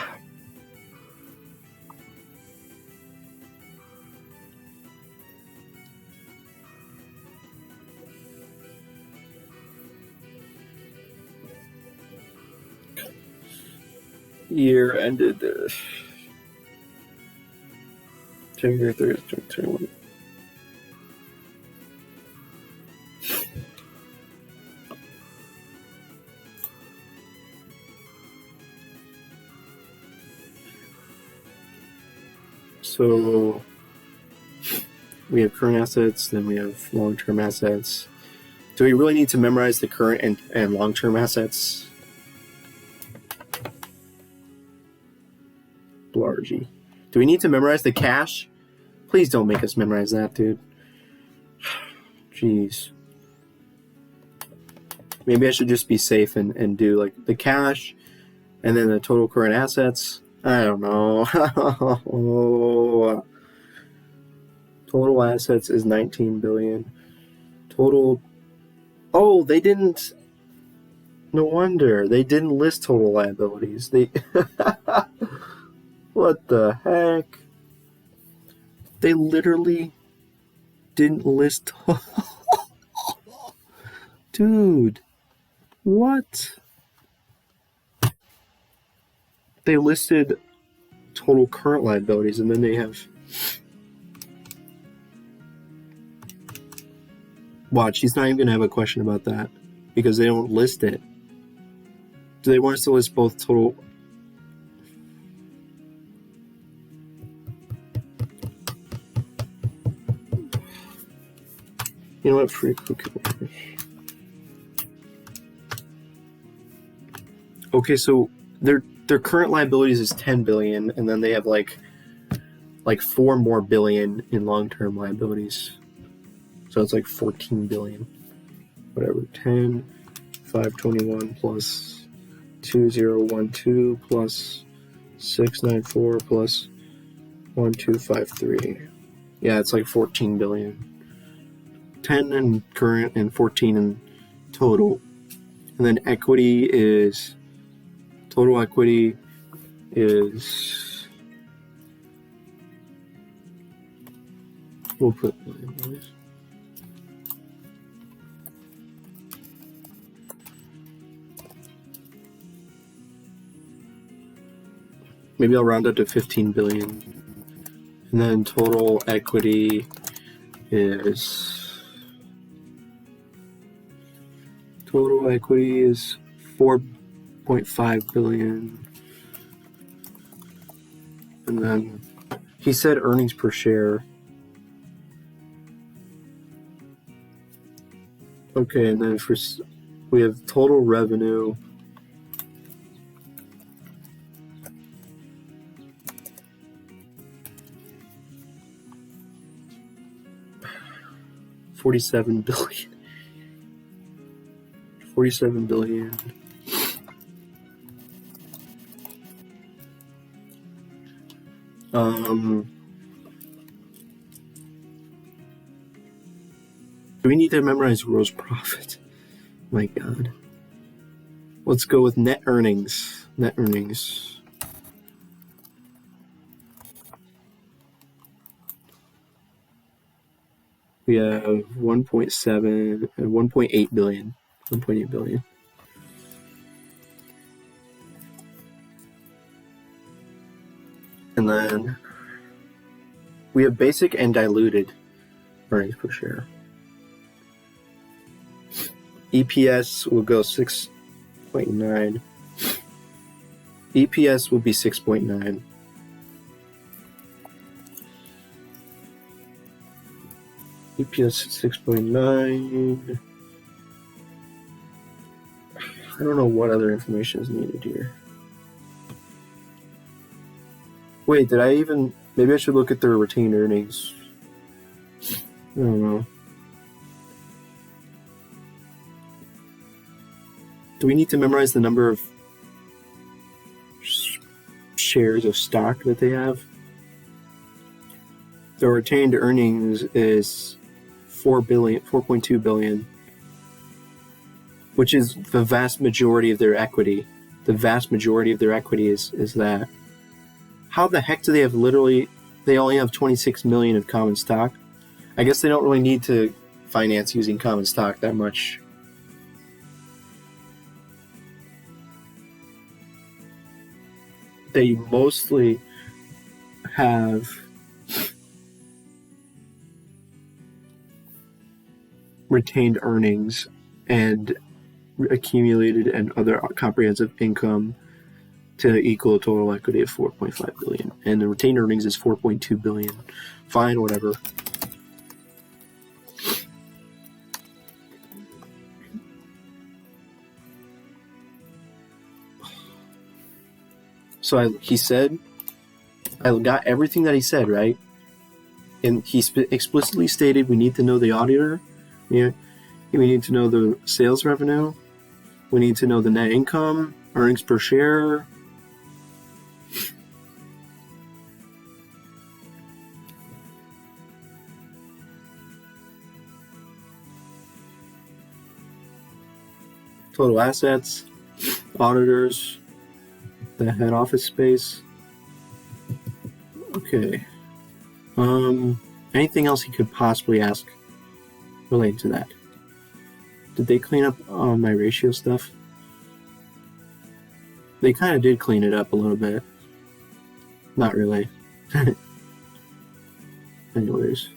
Year ended January 30th, 2021. So we have current assets, then we have long-term assets. Do we really need to memorize the current and long-term assets? Blargy. Do we need to memorize the cash? Please don't make us memorize that, dude. Jeez. Maybe I should just be safe and do like the cash and then the total current assets. I don't know. Total assets is 19 billion. Total. Oh, they didn't. No wonder they didn't list total liabilities. They. What the heck? They literally didn't list. Dude, what? They listed total current liabilities, and then they have. Watch, he's not even going to have a question about that because they don't list it. Do they want us to list both total? You know what? Okay, so their current liabilities is 10 billion, and then they have like 4 more billion in long-term liabilities. So it's like 14 billion. Whatever. 10, 521 plus 2012 plus 694 plus 1253. Yeah, it's like 14 billion. 10 in current and 14 in total. And then equity is, total equity is, we'll put liabilities. Maybe I'll round up to 15 billion. And then total equity is, total equity is 4.5 billion. And then he said earnings per share. Okay, and then we have total revenue. $47 billion. 47 billion. Do we need to memorize gross profit? My God. Let's go with net earnings. Net earnings. We have 1.7 and 1.8 billion. 1.8 billion. And then we have basic and diluted earnings per share. EPS will go 6.9. EPS will be 6.9. EPS is 6.9. I don't know what other information is needed here. Wait, did I even... Maybe I should look at their retained earnings. I don't know. Do we need to memorize the number of shares of stock that they have? the retained earnings is $4.2 billion, which is the vast majority of their equity. The vast majority of their equity is that. How the heck do they have they only have 26 million of common stock? I guess they don't really need to finance using common stock that much. They mostly have retained earnings and accumulated and other comprehensive income to equal a total equity of 4.5 billion, and the retained earnings is 4.2 billion. Fine, whatever. So he said, I got everything that he said, right? And he explicitly stated we need to know the auditor, we need to know the sales revenue, we need to know the net income, earnings per share. Total assets, auditors, the head office space. Okay. Anything else he could possibly ask related to that? Did they clean up my ratio stuff? They kind of did clean it up a little bit. Not really. Anyways.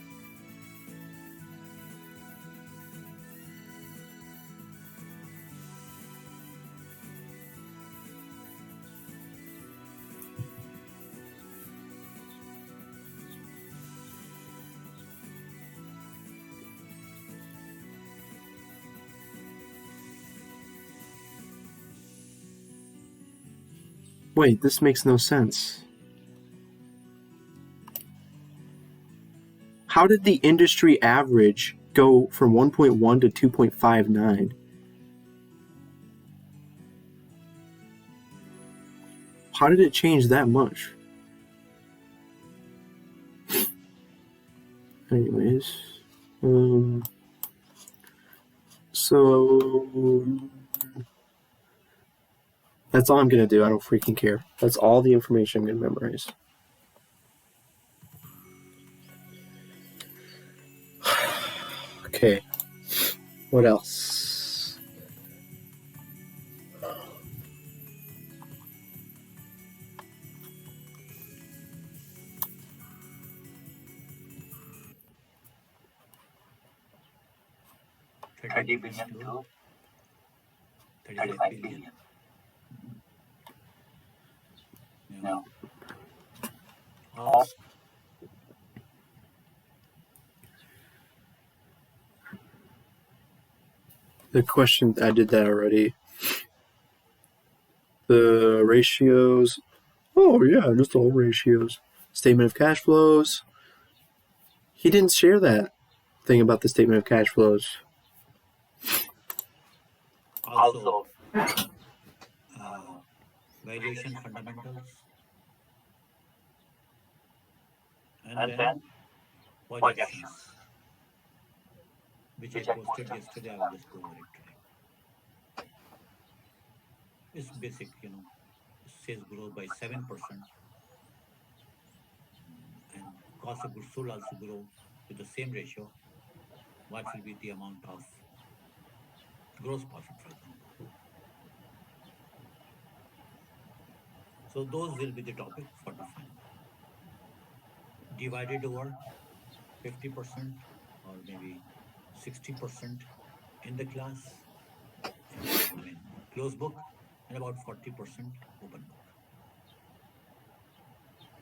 Wait, this makes no sense. How did the industry average go from 1.1 to 2.59? How did it change that much? Anyways, so that's all I'm gonna do. I don't freaking care. That's all the information I'm gonna memorize. Okay. What else? $30 billion to $35 billion. No. All The question, I did that already. The ratios. Oh, yeah, just all ratios. Statement of cash flows. He didn't share that thing about the statement of cash flows. also valuation fundamentals, and then projections, which I posted yesterday. I will just go over it today. It's basic, sales grow by 7%, and cost of goods sold also grow with the same ratio. What will be the amount of gross profit, for example? So those will be the topic for the fund. Divided over 50% or maybe 60% in the class, closed book, and about 40% open book.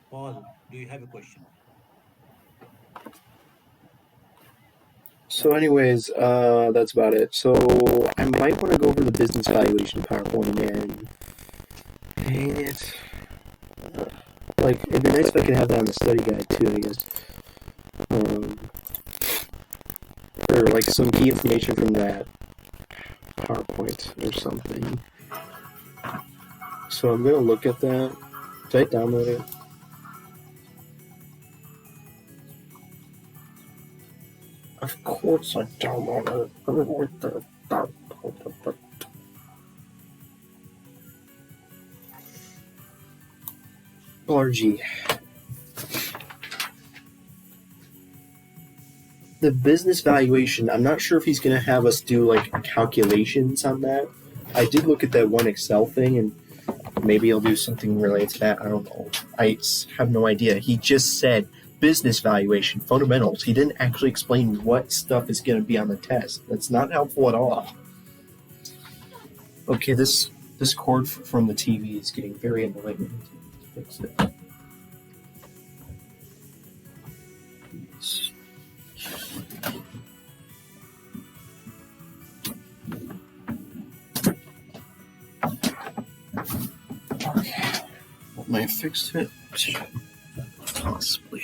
Paul, do you have a question? So anyways, that's about it. So I might want to go over the business valuation PowerPoint again. Dang it. Like, it'd be nice if I could have that on the study guide too, I guess. Or like some key information from that PowerPoint or something. So I'm gonna look at that. Did I download it? Of course I don't want to. RG. The business valuation, I'm not sure if he's going to have us do like calculations on that. I did look at that one Excel thing, and maybe he'll do something related to that. I don't know. I have no idea. He just said business valuation, fundamentals. He didn't actually explain what stuff is going to be on the test. That's not helpful at all. Okay, this cord from the TV is getting very annoying. Fix it. Okay. When I fixed it, possibly.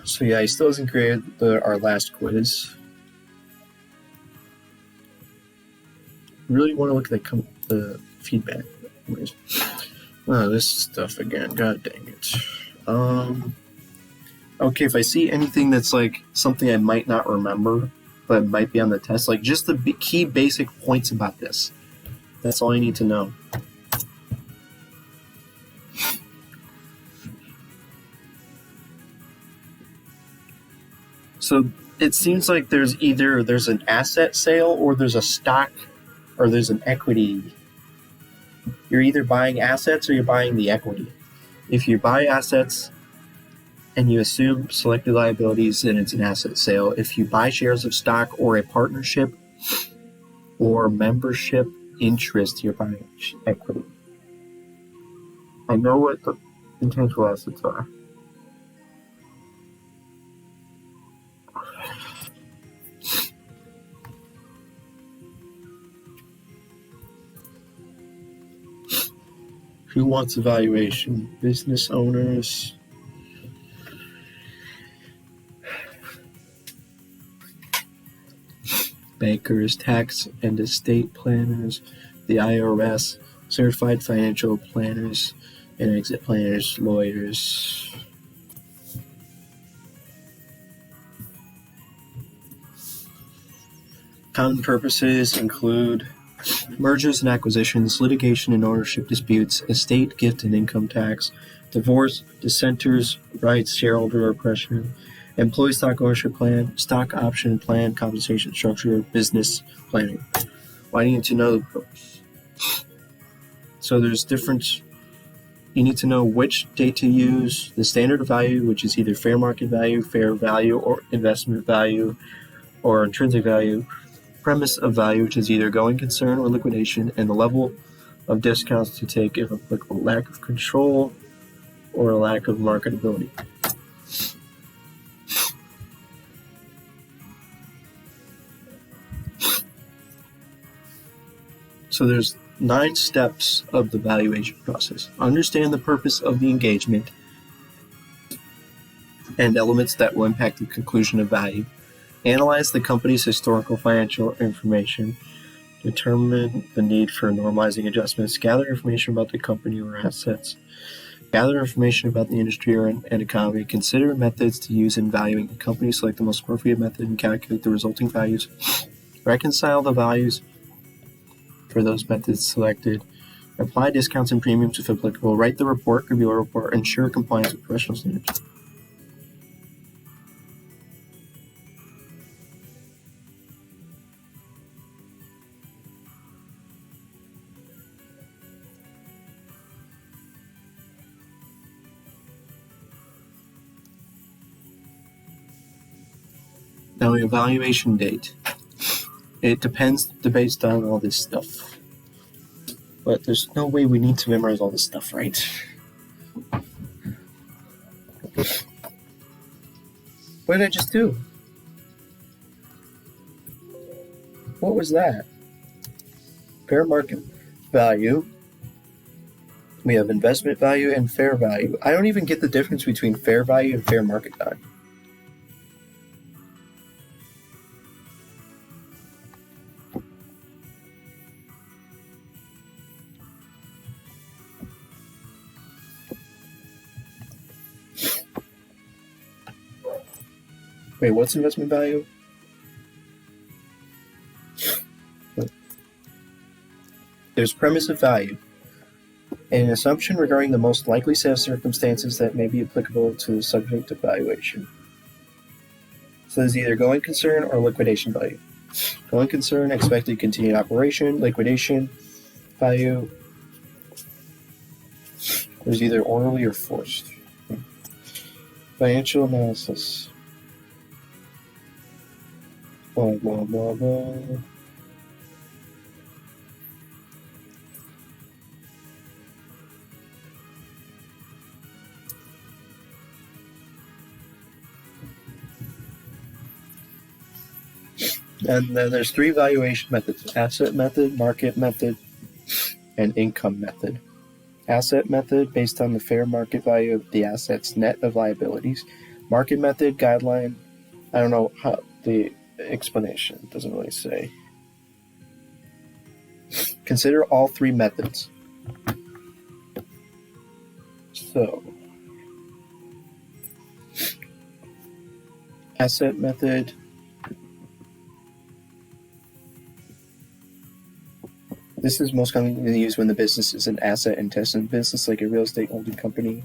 So yeah, he still hasn't created our last quiz. Really want to look at the feedback. Anyways. Oh, this stuff again. God dang it. Okay, if I see anything that's like something I might not remember, but might be on the test, like just the key basic points about this. That's all I need to know. So it seems like there's an asset sale or there's a stock or there's an equity. You're either buying assets or you're buying the equity. If you buy assets and you assume selected liabilities, then it's an asset sale. If you buy shares of stock or a partnership or membership interest, you're buying equity. I know what the intangible assets are. Who wants evaluation? Business owners. Bankers, tax and estate planners, the IRS, certified financial planners and exit planners, lawyers. Common purposes include mergers and acquisitions, litigation and ownership disputes, estate, gift and income tax, divorce, dissenters, rights, shareholder oppression, employee stock ownership plan, stock option plan, compensation structure, business planning. Well, I need to know the purpose. So there's different. You need to know which date to use, the standard of value, which is either fair market value, fair value, or investment value, or intrinsic value, premise of value, which is either going concern or liquidation, and the level of discounts to take if applicable, lack of control or a lack of marketability. So there's 9 steps of the valuation process. Understand the purpose of the engagement and elements that will impact the conclusion of value. Analyze the company's historical financial information. Determine the need for normalizing adjustments. Gather information about the company or assets. Gather information about the industry and economy. Consider methods to use in valuing a company. Select the most appropriate method and calculate the resulting values. Reconcile the values for those methods selected. Apply discounts and premiums if applicable. Write the report, review a report, ensure compliance with professional standards. Now, evaluation date. It depends based on all this stuff. But there's no way we need to memorize all this stuff, right? What did I just do? What was that? Fair market value. We have investment value and fair value. I don't even get the difference between fair value and fair market value. Wait, what's investment value? There's premise of value, an assumption regarding the most likely set of circumstances that may be applicable to the subject of valuation. So there's either going concern or liquidation value. Going concern, expected continued operation. Liquidation value, there's either orderly or forced. Financial analysis. Blah, blah, blah, blah. And then there's 3 valuation methods: asset method, market method, and income method. Asset method, based on the fair market value of the assets net of liabilities. Market method, guideline, I don't know how the explanation doesn't really say. Consider all 3 methods. So, asset method. This is most commonly used when the business is an asset-intensive business, like a real estate holding company.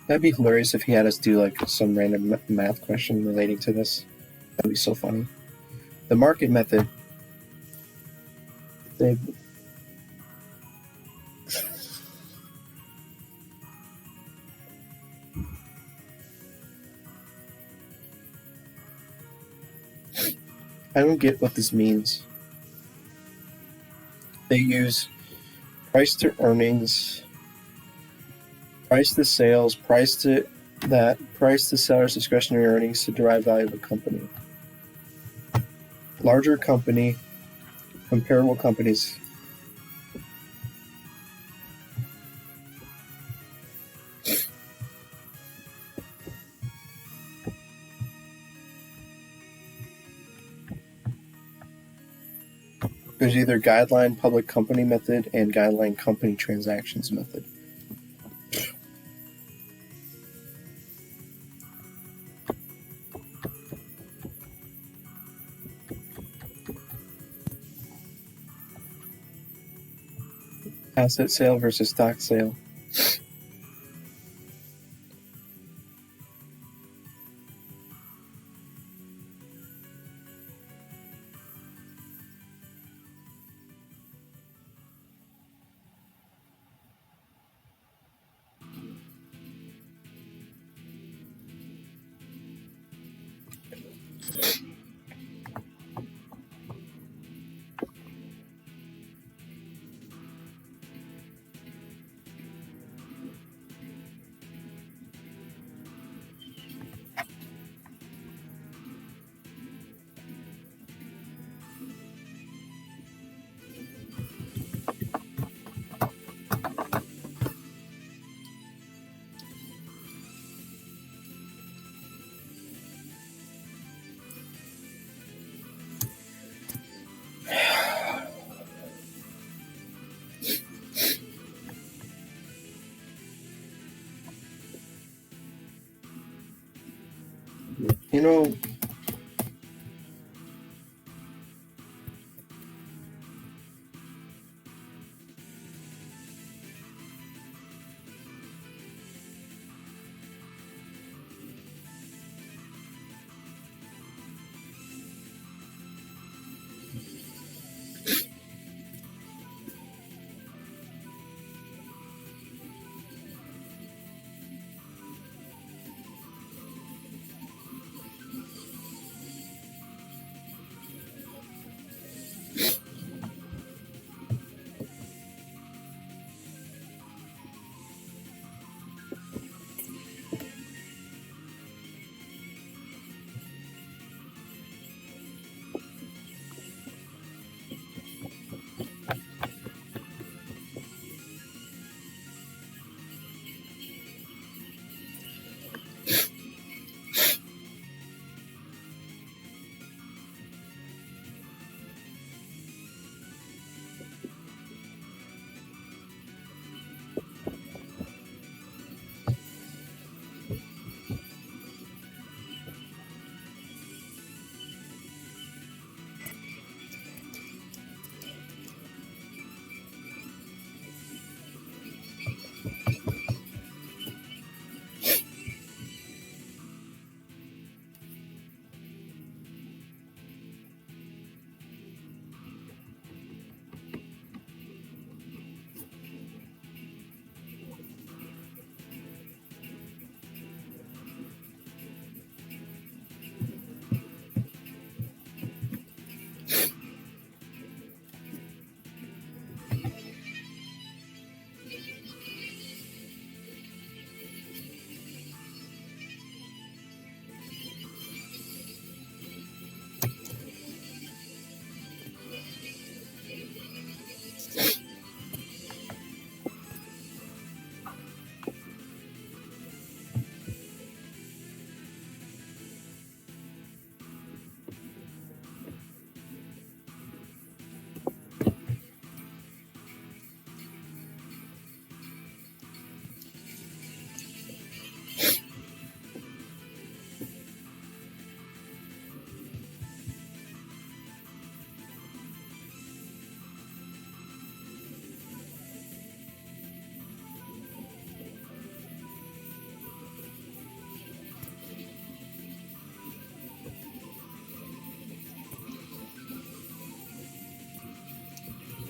That'd be hilarious if he had us do like some random math question relating to this. That'd be so funny. The market method. I don't get what this means. They use price to earnings, price to sales, price to seller's discretionary earnings to derive value of a company. Larger company, comparable companies. There's either guideline public company method and guideline company transactions method. Asset sale versus stock sale. You know,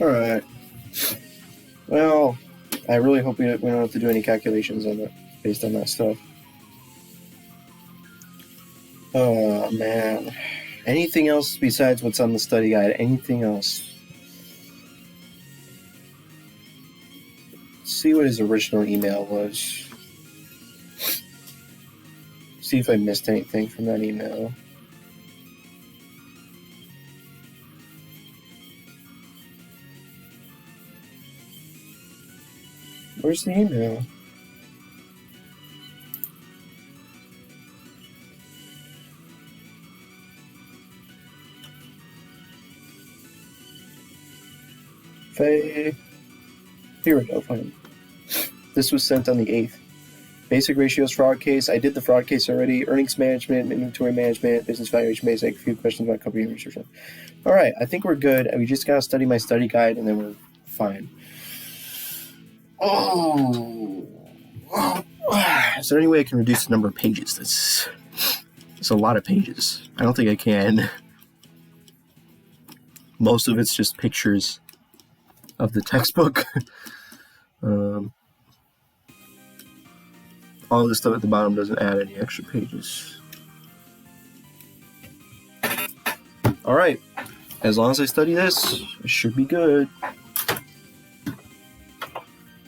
Alright. Well, I really hope we don't have to do any calculations on it based on that stuff. Oh, man. Anything else besides what's on the study guide? Anything else? See what his original email was. See if I missed anything from that email. Where's the email? Here we go, fine. This was sent on the 8th. Basic ratios fraud case. I did the fraud case already. Earnings management, inventory management, business valuation basic. A few questions about company research. Alright, I think we're good. We just gotta study my study guide and then we're fine. Oh. Is there any way I can reduce the number of pages? That's a lot of pages. I don't think I can. Most of it's just pictures of the textbook. All this stuff at the bottom doesn't add any extra pages. Alright, as long as I study this, it should be good.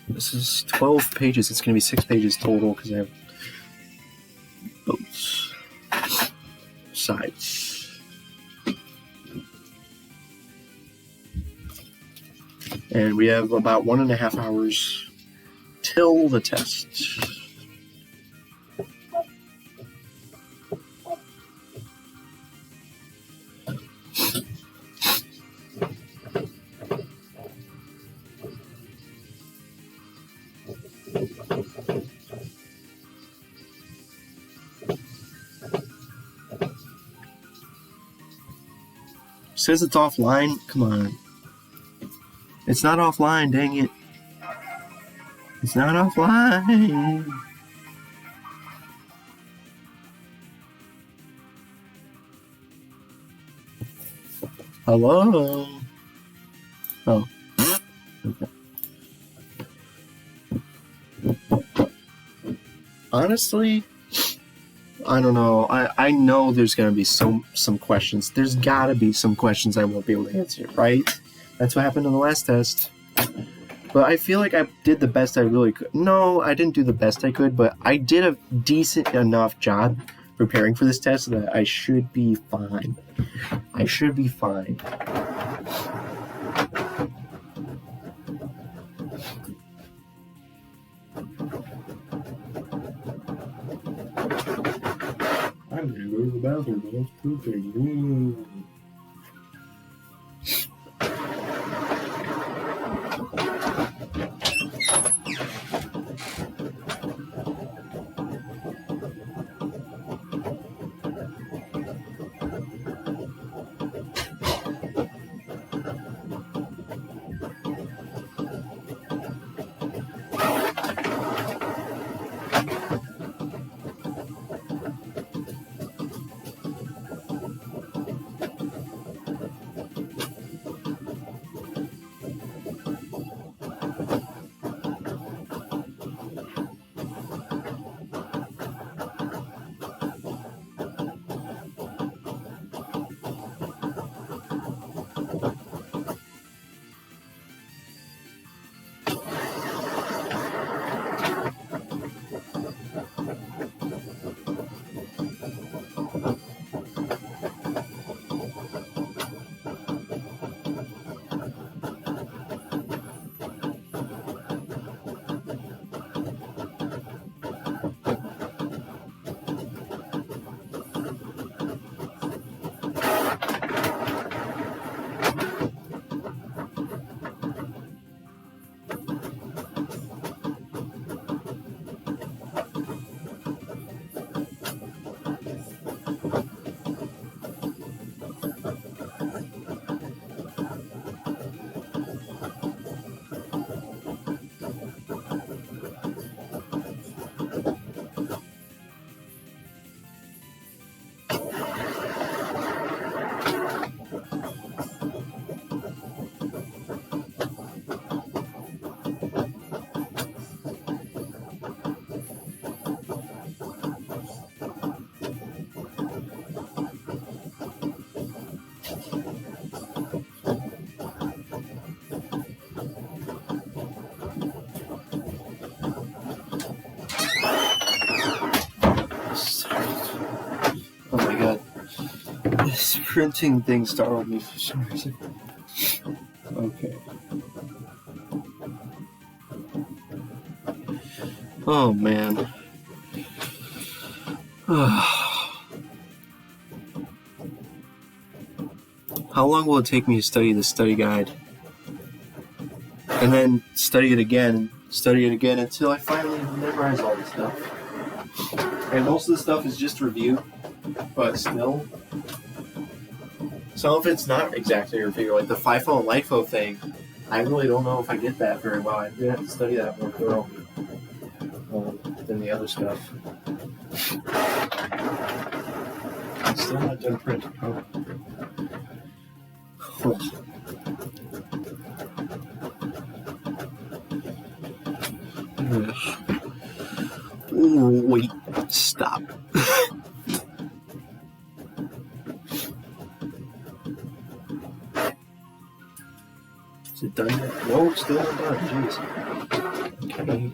This is 12 pages. It's going to be 6 pages total because I have both sides. And we have about 1.5 hours till the test. Says it's offline. Come on. It's not offline, dang it. It's not offline. Hello? Oh. Okay. Honestly, I don't know. I know there's going to be some questions. There's got to be some questions I won't be able to answer, right? That's what happened in the last test. But I feel like I did the best I really could. No, I didn't do the best I could, but I did a decent enough job preparing for this test that I should be fine. I should be fine. I'm gonna go to the bathroom, but that's pooping. printing thing startled me for some reason. Okay. Oh man. How long will it take me to study the study guide? And then study it again until I finally memorize all this stuff. And most of the stuff is just review, but still. Some of it's not exactly a review, like the FIFO and LIFO thing. I really don't know if I get that very well. I'm going to have to study that more thoroughly than the other stuff. I'm still not done printing. Oh. Wait, stop. Is it done yet? No, it's still not done. Jeez. Okay.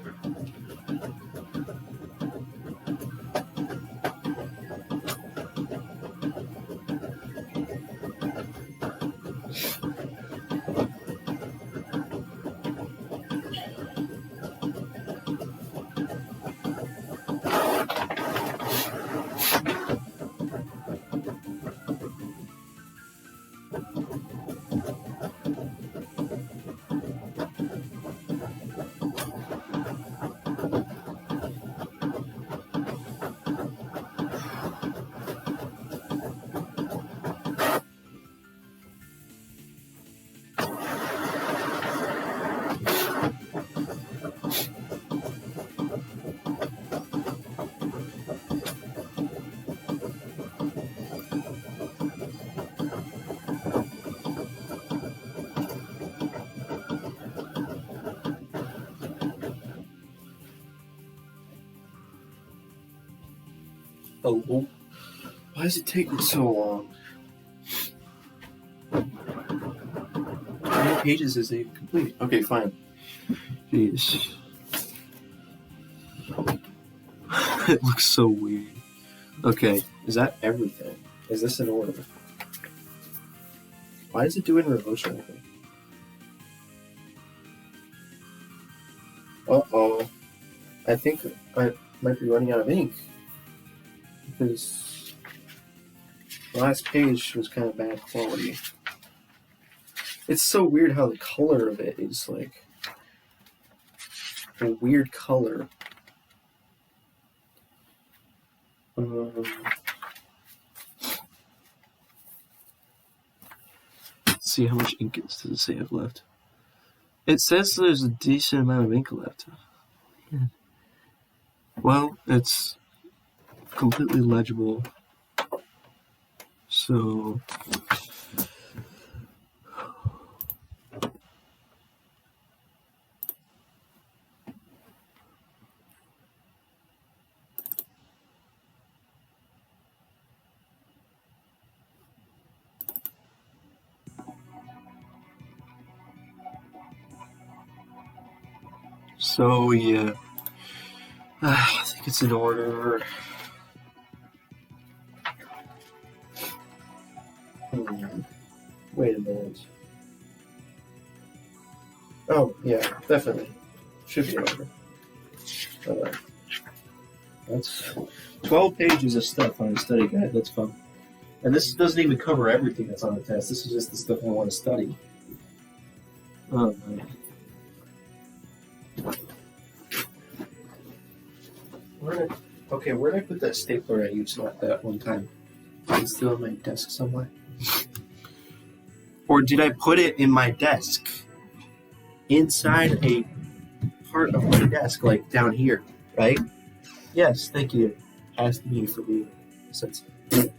Oh, why is it taking so long? How many pages is it complete? Okay, fine. Jeez. It looks so weird. Okay, is that everything? Is this in order? Why does it do it in reverse or anything? Uh-oh. I think I might be running out of ink. Because the last page was kind of bad quality. It's so weird how the color of it is like a weird color. Let's see how much ink does it say I have left. It says there's a decent amount of ink left. Yeah. Well, it's completely legible. So yeah. I think it's in order. Wait a minute. Oh, yeah, definitely. Should be in order. Alright. That's 12 pages of stuff on a study guide. That's fun. And this doesn't even cover everything that's on the test. This is just the stuff I want to study. Oh, man. Where did I put that stapler I used that one time? Is it still on my desk somewhere? Or did I put it in my desk? Inside a part of my desk, like down here, right? Yes, thank you. Ask me for being sensitive.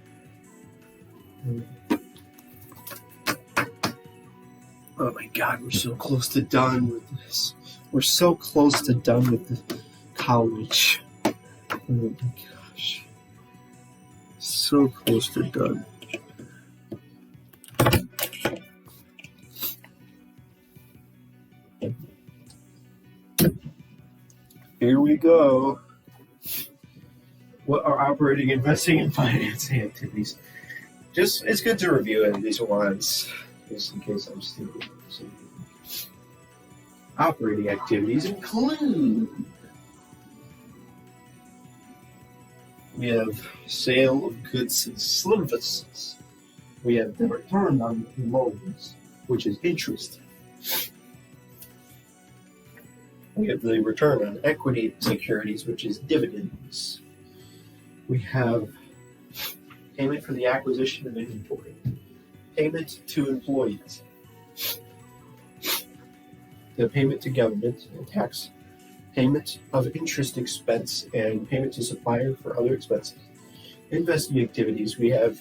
Oh my god, we're so close to done with this. We're so close to done with the college. Oh my gosh. So close to done. Here we go. What are operating, investing, and financing activities? just it's good to review it these once, just in case I'm stupid. So, operating activities include we have sale of goods and services. We have the return on loans, which is interest. We have the return on equity securities, which is dividends. We have payment for the acquisition of inventory, payment to employees, the payment to government and tax, payment of interest expense, and payment to supplier for other expenses. Investing activities, we have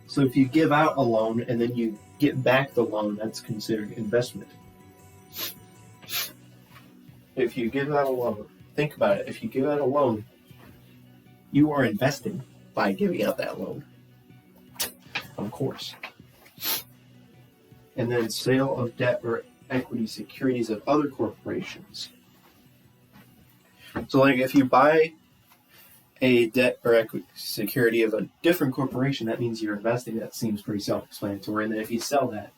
so if you give out a loan and then you get back the loan, that's considered investment. If you give out a loan, think about it. If you give out a loan, you are investing by giving out that loan, of course. And then sale of debt or equity securities of other corporations. So, like if you buy a debt or equity security of a different corporation, that means you're investing. That seems pretty self-explanatory. And then if you sell that,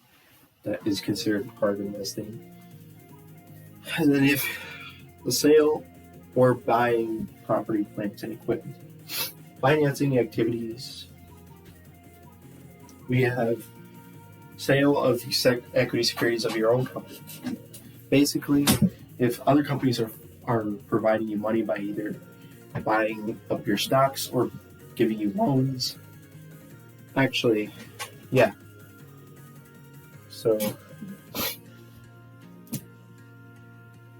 that is considered part of investing. And then if the sale or buying property, plant, and equipment. Financing activities. We have sale of equity securities of your own company. Basically, if other companies are providing you money by either buying up your stocks or giving you loans. Actually, yeah. So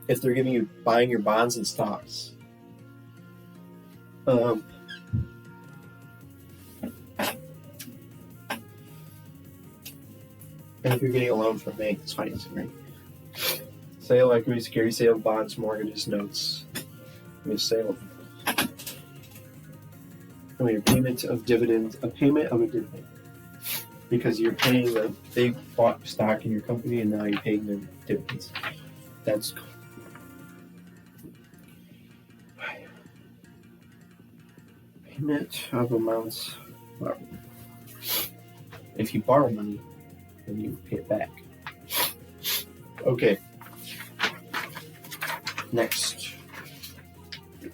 if they're giving you buying your bonds and stocks, and if you're getting a loan from a bank, it's financing, right? Sale, equity, security, sale of bonds, mortgages, notes. We have sale. And we have payment of dividends, a payment of a dividend. Because you're paying them, they bought stock in your company and now you're paying them dividends. That's cool. Payment of amounts. Well, if you borrow money, then you pay it back. Okay. Next.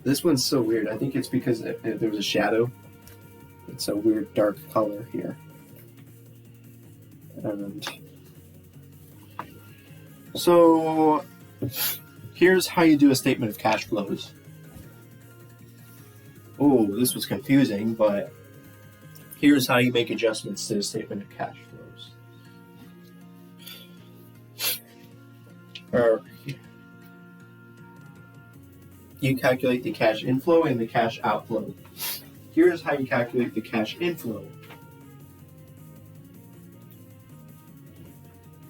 This one's so weird. I think it's because there was a shadow. It's a weird dark color here. And so here's how you do a statement of cash flows. Oh, this was confusing, but here's how you make adjustments to the statement of cash flows. You calculate the cash inflow and the cash outflow. Here's how you calculate the cash inflow.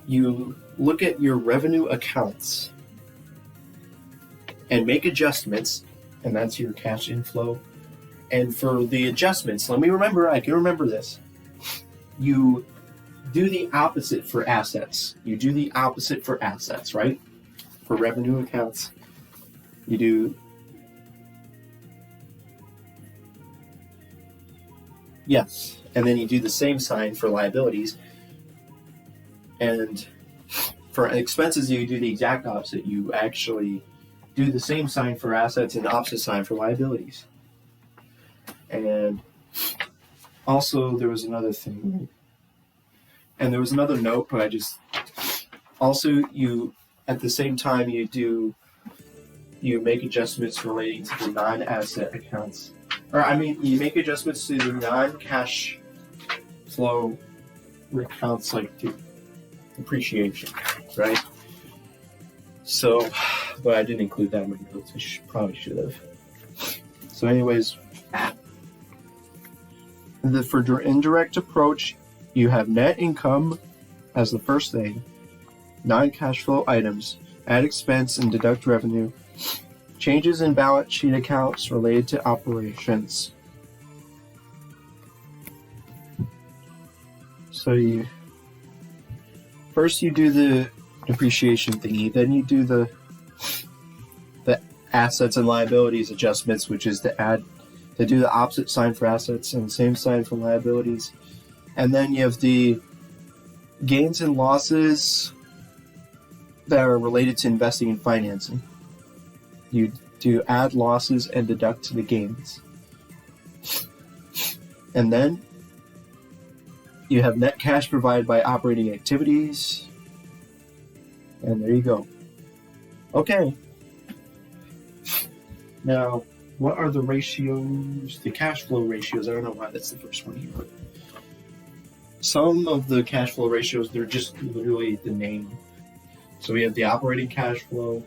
You look at your revenue accounts and make adjustments, and that's your cash inflow. And for the adjustments, I can remember this. You do the opposite for assets. You do the opposite for assets, right? For revenue accounts, you do. Yes. And then you do the same sign for liabilities. And for expenses, you do the exact opposite. You actually do the same sign for assets and the opposite sign for liabilities. And also, there was another thing. And there was another note, but at the same time, you make adjustments relating to the non-asset accounts. You make adjustments to the non-cash flow accounts, like to depreciation, right? So, but I didn't include that in my notes. I probably should have. So anyways, for indirect approach, you have net income as the first thing, non-cash flow items, add expense and deduct revenue, changes in balance sheet accounts related to operations. So first you do the depreciation thingy, then you do the assets and liabilities adjustments, which is to do the opposite sign for assets and the same sign for liabilities. And then you have the gains and losses that are related to investing and financing. You do add losses and deduct to the gains. And then you have net cash provided by operating activities. And there you go. Okay. Now, what are the ratios? The cash flow ratios. I don't know why that's the first one here. But some of the cash flow ratios, they're just literally the name. So we have the operating cash flow.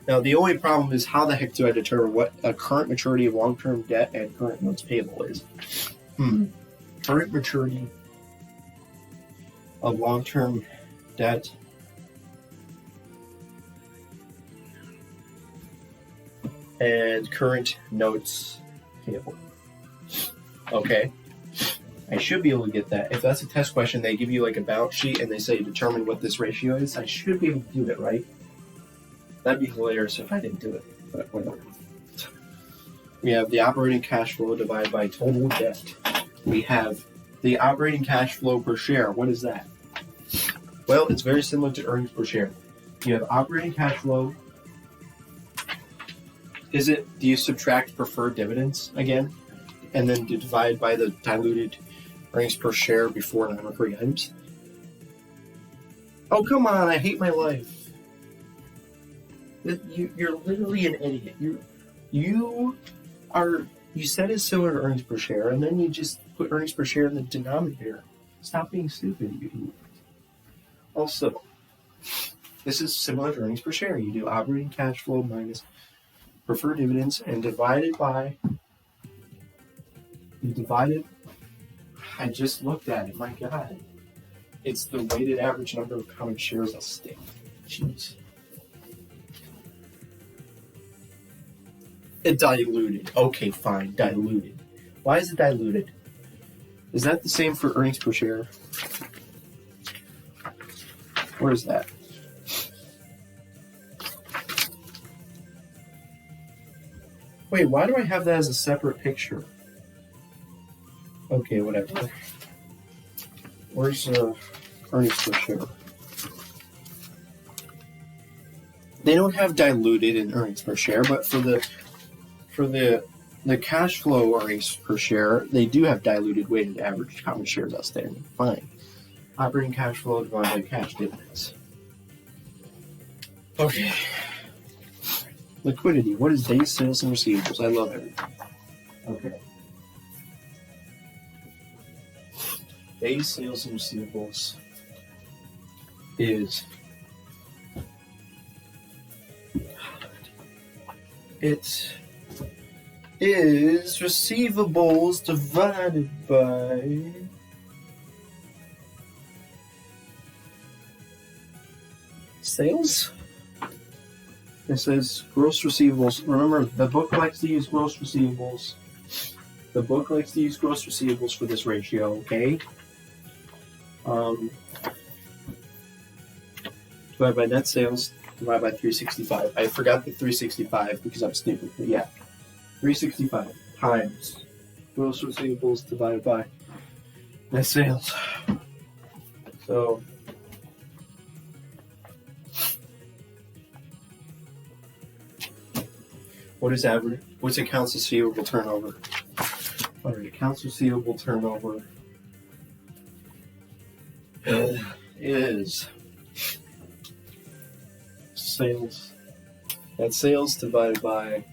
Now, the only problem is how the heck do I determine what a current maturity of long-term debt and current notes payable is? Current maturity of long-term debt and current notes payable. Okay. I should be able to get that. If that's a test question, they give you like a balance sheet and they say determine what this ratio is. I should be able to do it, right? That'd be hilarious if I didn't do it, but whatever. We have the operating cash flow divided by total debt. We have the operating cash flow per share. What is that? Well, it's very similar to earnings per share. You have operating cash flow. Do you subtract preferred dividends again? And then divide by the diluted earnings per share before non-recurring items? Oh, come on, I hate my life. You're literally an idiot. You said it's similar to earnings per share, and then you just put earnings per share in the denominator. Stop being stupid, you idiot. Also, this is similar to earnings per share. You do operating cash flow minus preferred dividends and divided by. I just looked at it. My God, it's the weighted average number of common shares outstanding. Jeez. It diluted. Okay, fine, diluted. Why is it diluted? Is that the same for earnings per share? Where is that? Wait, why do I have that as a separate picture? Okay, whatever. Where's earnings per share? They don't have diluted in earnings per share, but for the cash flow earnings per share, they do have diluted weighted average common shares outstanding. Fine. Operating cash flow divided by cash dividends. Okay. Liquidity. What is days sales and receivables? I love everything. Okay. Days sales and receivables is receivables divided by sales. It says gross receivables. Remember, the book likes to use gross receivables. The book likes to use gross receivables for this ratio, okay? Divided by net sales, divided by 365. I forgot the 365 because I'm stupid, but yeah. 365 times gross receivables divided by net sales. So, what is average? What's accounts receivable turnover? All right, accounts receivable turnover is sales. That's sales divided by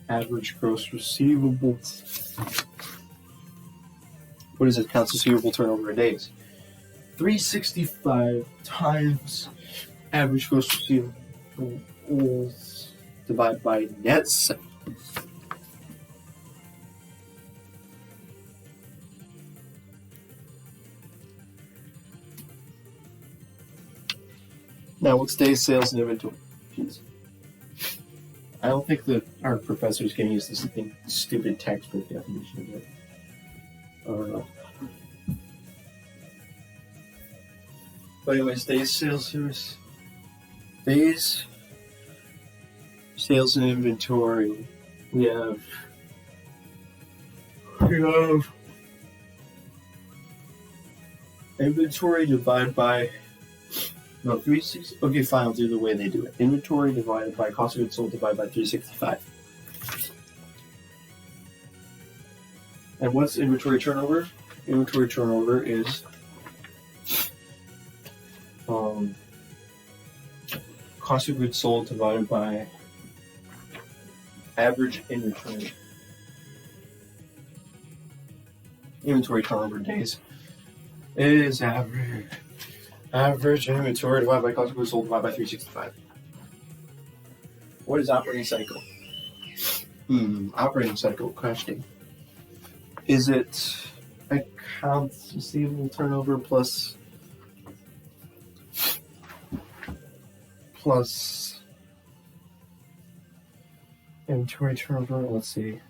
average gross receivables. What is accounts receivable turnover in days? 365 times average gross receivables divided by net sales. Now, what's days sales and inventory? Jeez. I don't think that our professors can use this stupid textbook definition of it. But anyways, days sales service. Days Sales and inventory. We have inventory divided by 360. Okay, fine. I'll do the way they do it. Inventory divided by cost of goods sold divided by 365. And what's inventory turnover? Inventory turnover is cost of goods sold divided by average inventory. Inventory turnover days is average inventory divided by cost of goods sold divided by 365. What is operating cycle? Operating cycle question. Is it accounts receivable turnover plus inventory turnover? Let's see.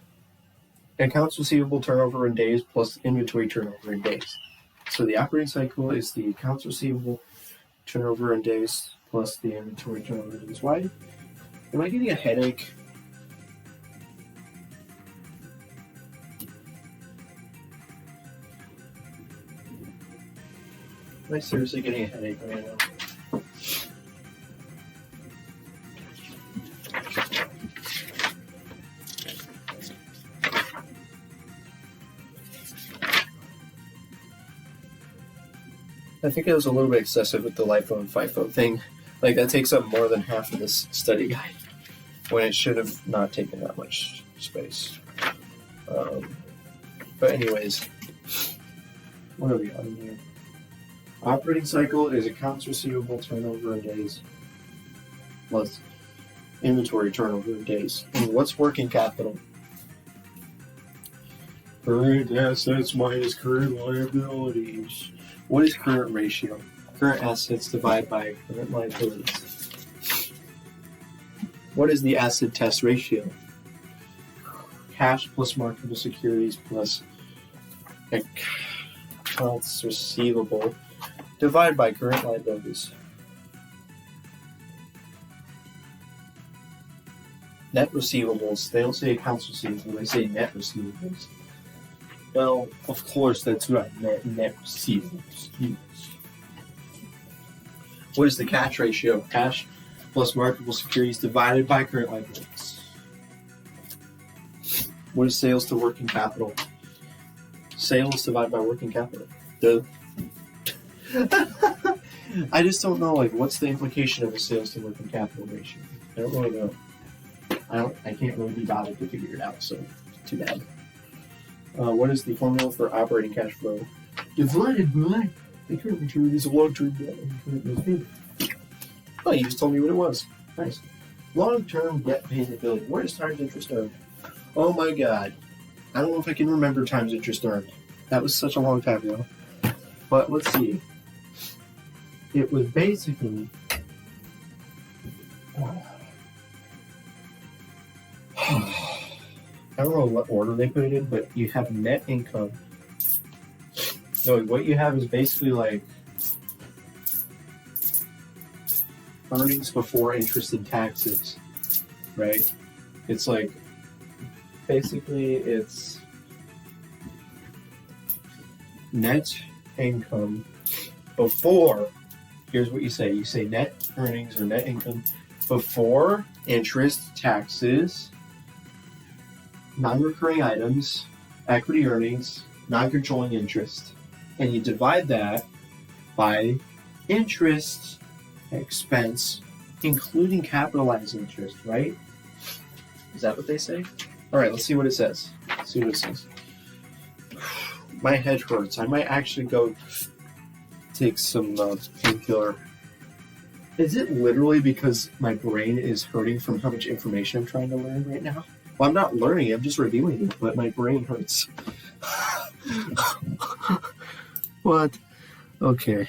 Accounts receivable turnover in days plus inventory turnover in days. So the operating cycle is the accounts receivable turnover in days plus the inventory turnover in days. Why? Am I getting a headache? Am I seriously getting a headache right now? I think it was a little bit excessive with the LIFO and FIFO thing. Like, that takes up more than half of this study guide when it should have not taken that much space. But anyways, what are we on here? Operating cycle is accounts receivable turnover in days plus inventory turnover in days. And what's working capital? Current assets minus current liabilities. What is current ratio? Current assets divided by current liabilities. What is the asset test ratio? Cash plus marketable securities plus accounts receivable divided by current liabilities. Net receivables. They don't say accounts receivable, they say net receivables. Well, of course, that's right. Net receivables. What is the cash ratio? Cash plus marketable securities divided by current liabilities. What is sales to working capital? Sales divided by working capital. Duh. I just don't know, like, what's the implication of a sales to working capital ratio? I don't really know. I can't really be bothered to figure it out, so too bad. What is the formula for operating cash flow? Divided by the current maturities of long-term debt and current notes payment. Oh, you just told me what it was. Nice. Long-term debt payability. Where is times interest earned? Oh my god. I don't know if I can remember times interest earned. That was such a long time ago. But let's see. It was basically... I don't know what order they put it in, but you have net income. So what you have is basically like earnings before interest and taxes, right? It's like, basically it's net income before, here's what you say. You say net earnings or net income before interest, taxes, non-recurring items, equity earnings, non-controlling interest. And you divide that by interest expense, including capitalized interest, right? Is that what they say? All right, let's see what it says. My head hurts. I might actually go take some painkiller. Is it literally because my brain is hurting from how much information I'm trying to learn right now? Well, I'm not learning, I'm just reviewing it, but my brain hurts. What? Okay.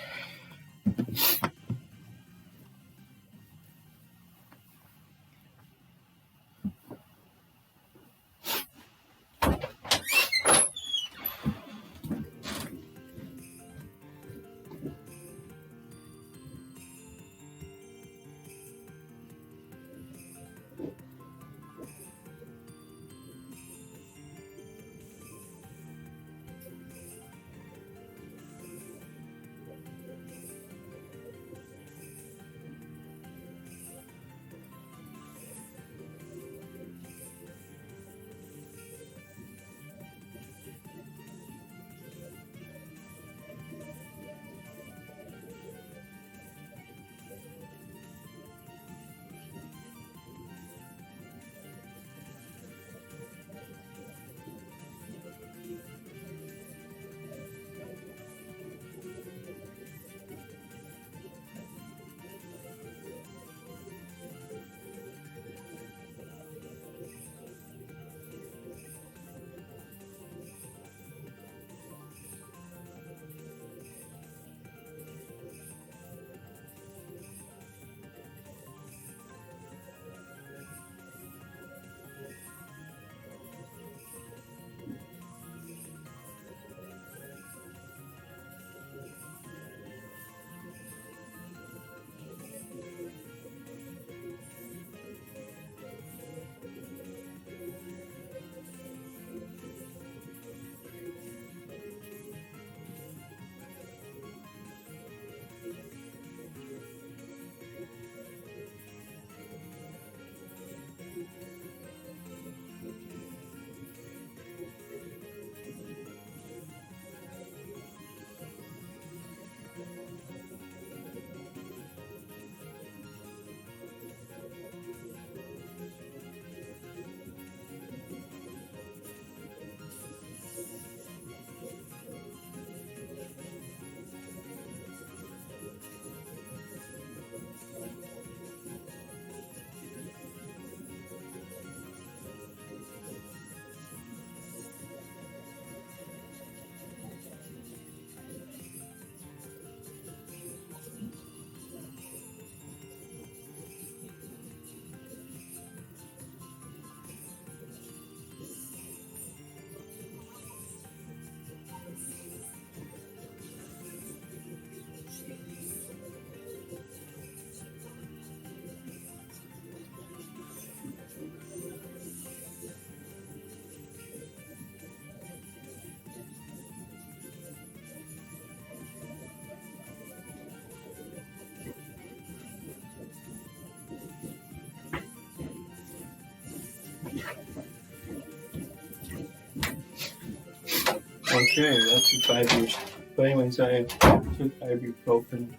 Okay, that took 5 years. But anyways, I took ibuprofen.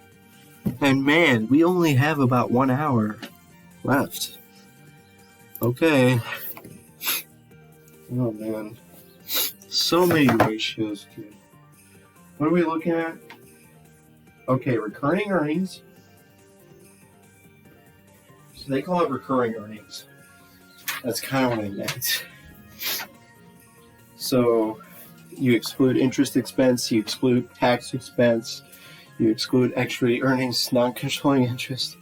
And man, we only have about 1 hour left. Okay. Oh man. So many ratios, dude. What are we looking at? Okay, recurring earnings. So they call it recurring earnings. That's kind of what I meant. So you exclude interest expense, you exclude tax expense, you exclude equity earnings, non-controlling interest,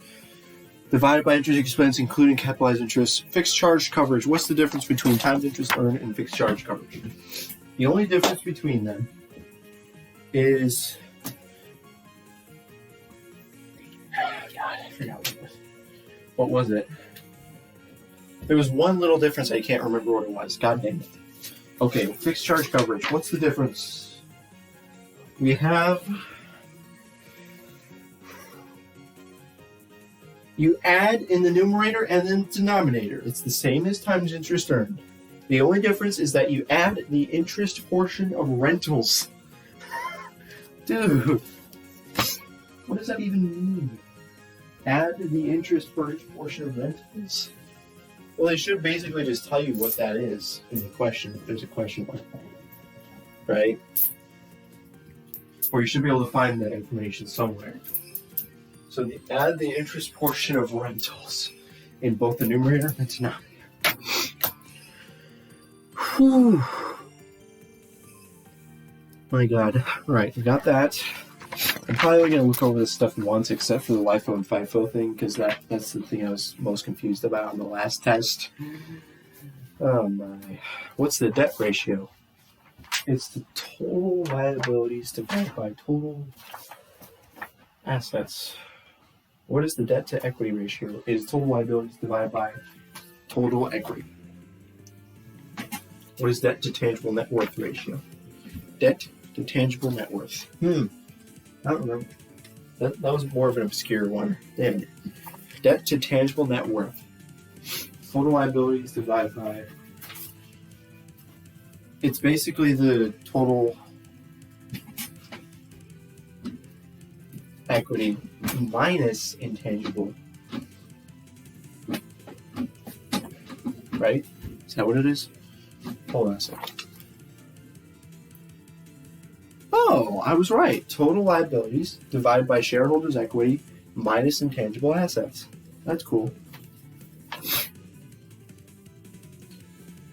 divided by interest expense, including capitalized interest, fixed charge coverage. What's the difference between times interest earned and fixed charge coverage? The only difference between them is... God, I forgot what it was. What was it? There was one little difference. I can't remember what it was. God dang it. Okay, fixed charge coverage. What's the difference? We have... You add in the numerator and then denominator. It's the same as times interest earned. The only difference is that you add the interest portion of rentals. Dude, what does that even mean? Add the interest portion of rentals? Well, they should basically just tell you what that is in the question, if there's a question mark. Right? Or you should be able to find that information somewhere. So they add the interest portion of rentals in both the numerator and denominator. Whew. My God. Right, we got that. I'm probably going to look over this stuff once, except for the LIFO and FIFO thing, because that's the thing I was most confused about on the last test. Oh my. What's the debt ratio? It's the total liabilities divided by total assets. What is the debt to equity ratio? It is total liabilities divided by total equity. What is debt to tangible net worth ratio? Debt to tangible net worth. I don't remember. That was more of an obscure one. Damn it. Debt to tangible net worth. Total liabilities divided by... It's basically the total equity minus intangible. Right? Is that what it is? Hold on a second. Oh, I was right. Total liabilities divided by shareholders' equity minus intangible assets. That's cool.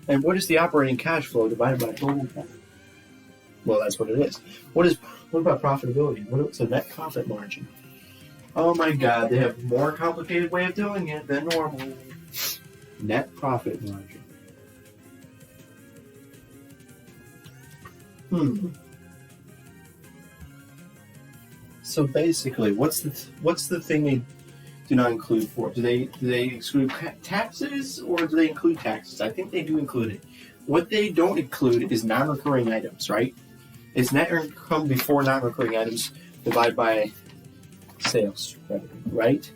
And what is the operating cash flow divided by total cash? Well, that's what it is. What about profitability? What's the net profit margin? Oh my God, they have a more complicated way of doing it than normal. Net profit margin. So basically, what's the thing they do not include for? Do they exclude taxes, or do they include taxes? I think they do include it. What they don't include is non-recurring items, right? It's net income before non-recurring items divided by sales revenue, right?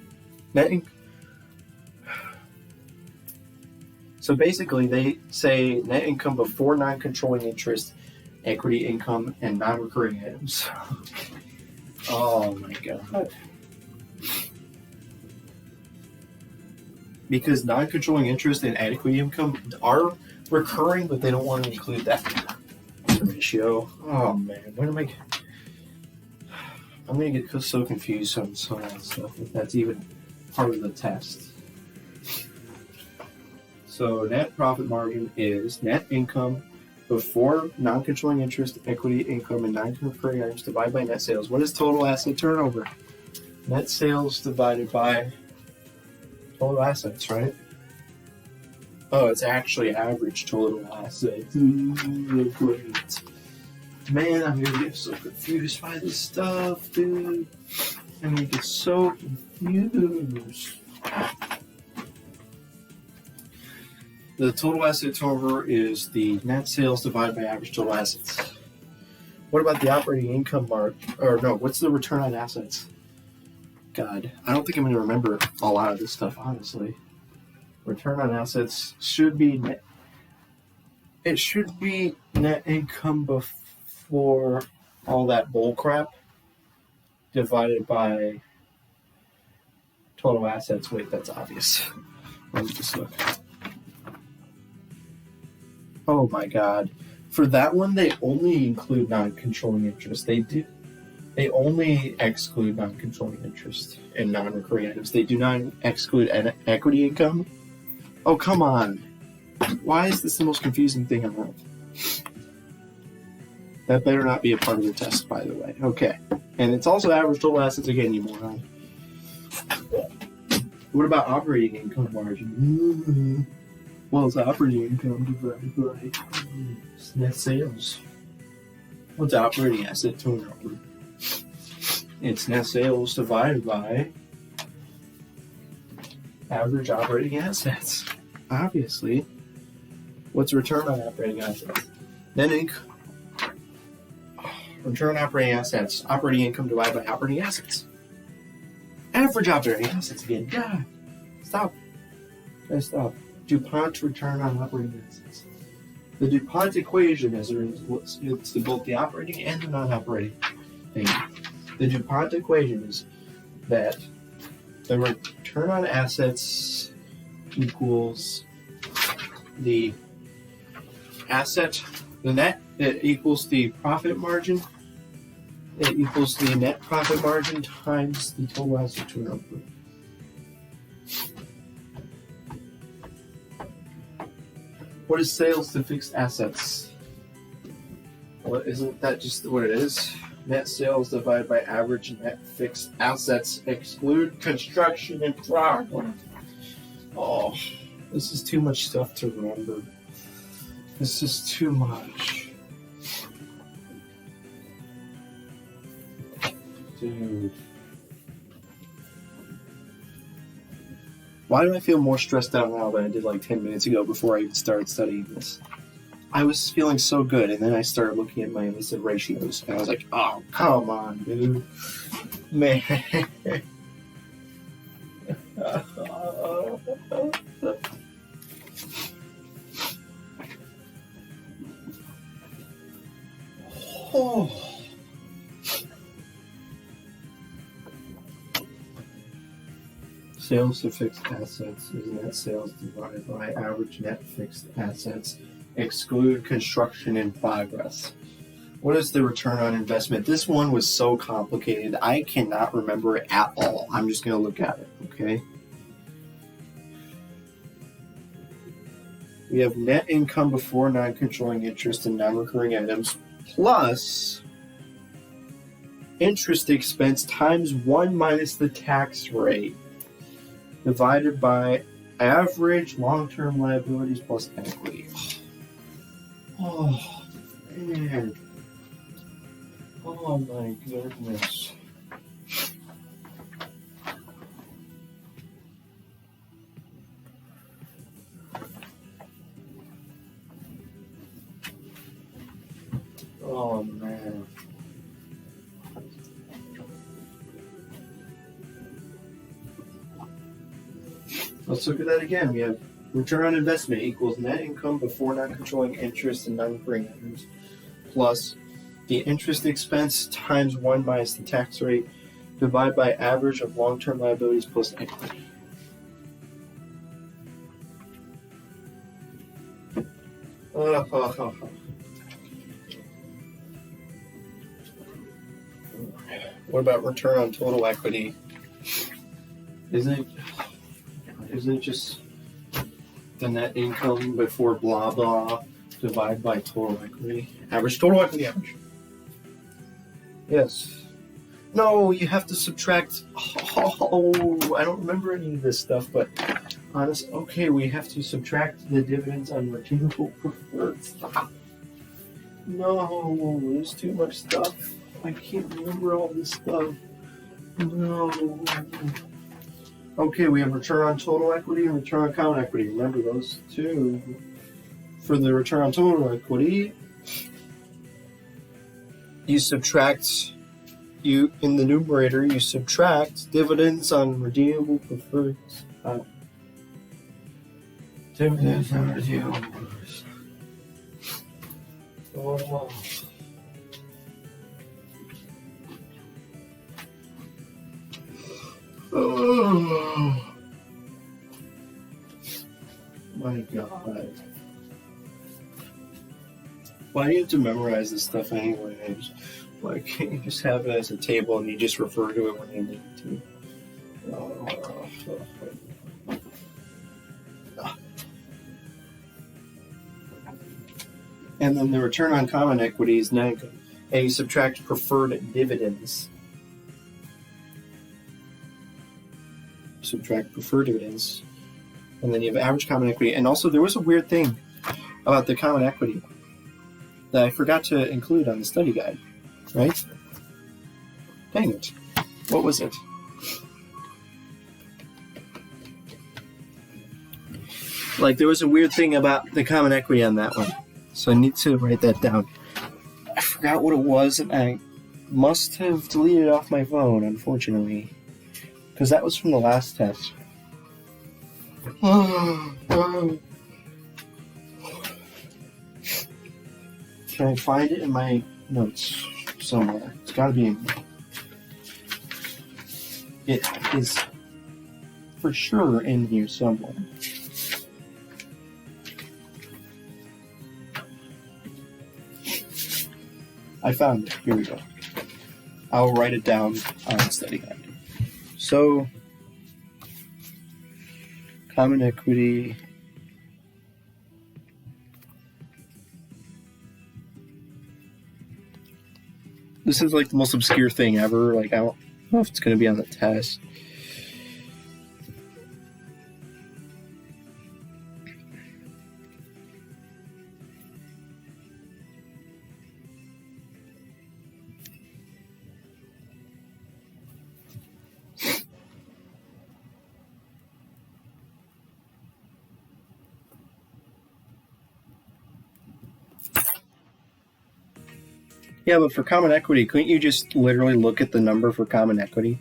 So basically, they say net income before non-controlling interest, equity income, and non-recurring items. Oh my God. Because non-controlling interest and equity income are recurring, but they don't want to include that ratio. Oh man, I'm gonna get so confused on some of that stuff, if that's even part of the test. So net profit margin is net income before non-controlling interest, equity income, and non-recurring items divided by net sales. What is total asset turnover? Net sales divided by total assets, right? Oh, it's actually average total assets. Great. Man, I'm gonna get so confused by this stuff, dude. I'm gonna get so confused. The total asset turnover is the net sales divided by average total assets. What about the operating income mark? Or no, what's the return on assets? God, I don't think I'm going to remember a lot of this stuff, honestly. Return on assets should be net. It should be net income before. for all that bull crap divided by total assets. Wait, that's obvious. Let me just look. Oh my god. For that one, they only include non-controlling interest. They only exclude non-controlling interest and non-recurring items. They do not exclude equity income. Oh, come on. Why is this the most confusing thing on earth? That better not be a part of the test, by the way. Okay. And it's also average total assets again, you moron. What about operating income margin? Well, it's operating income divided by net sales. What's operating asset turnover? It's net sales divided by average operating assets. Obviously. What's return on operating assets? Net income. Return on operating assets. Operating income divided by operating assets. Average operating assets again. God. Stop. Guys, stop. DuPont return on operating assets. The DuPont equation is it's both the operating and the non-operating thing. The DuPont equation is that the return on assets equals the asset, the net, it equals the profit margin, it equals the net profit margin times the total asset turnover. What is sales to fixed assets? Well, isn't that just what it is? Net sales divided by average net fixed assets exclude construction and progress. Oh, this is too much stuff to remember. This is too much. Dude. Why do I feel more stressed out now than I did like 10 minutes ago before I even started studying this? I was feeling so good, and then I started looking at my enlisted ratios, and I was like, oh, come on, dude. Man. Oh. Sales to fixed assets is net sales divided by average net fixed assets. Exclude construction in progress. What is the return on investment? This one was so complicated. I cannot remember it at all. I'm just going to look at it, okay? We have net income before non-controlling interest and non-recurring items plus interest expense times 1 minus the tax rate divided by average long-term liabilities plus equity. Oh, man. Oh, my goodness. Oh, man. Let's look at that again. We have return on investment equals net income before non-controlling interest and non-recurring items plus the interest expense times 1 minus the tax rate divided by average of long-term liabilities plus equity. What about return on total equity? Isn't it just the net income before blah blah divided by total equity? Average total equity average. Yes. No, you have to subtract. Oh, I don't remember any of this stuff, but honestly, okay, we have to subtract the dividends on redeemable preferred stock. No, there's too much stuff. I can't remember all this stuff. No. Okay, we have return on total equity and return on common equity. Remember those two. For the return on total equity, you subtract, in the numerator, you subtract dividends on redeemable preferred stock. Dividends on redeemable preferred stock. Oh. Oh my god. Why do you have to memorize this stuff anyways? Why can't you just have it as a table and you just refer to it when you need to? And then the return on common equity is negative. And you subtract preferred dividends. Subtract preferred dividends. And then you have average common equity. And also, there was a weird thing about the common equity that I forgot to include on the study guide, right? Dang it. What was it? Like, there was a weird thing about the common equity on that one. So I need to write that down. I forgot what it was, and I must have deleted it off my phone, unfortunately. Because that was from the last test. Can I find it in my notes somewhere? It's got to be in there. It is for sure in here somewhere. I found it. Here we go. I'll write it down on the study guide. So, common equity. This is like the most obscure thing ever. Like, I don't know if it's going to be on the test. Yeah, but for common equity, couldn't you just literally look at the number for common equity?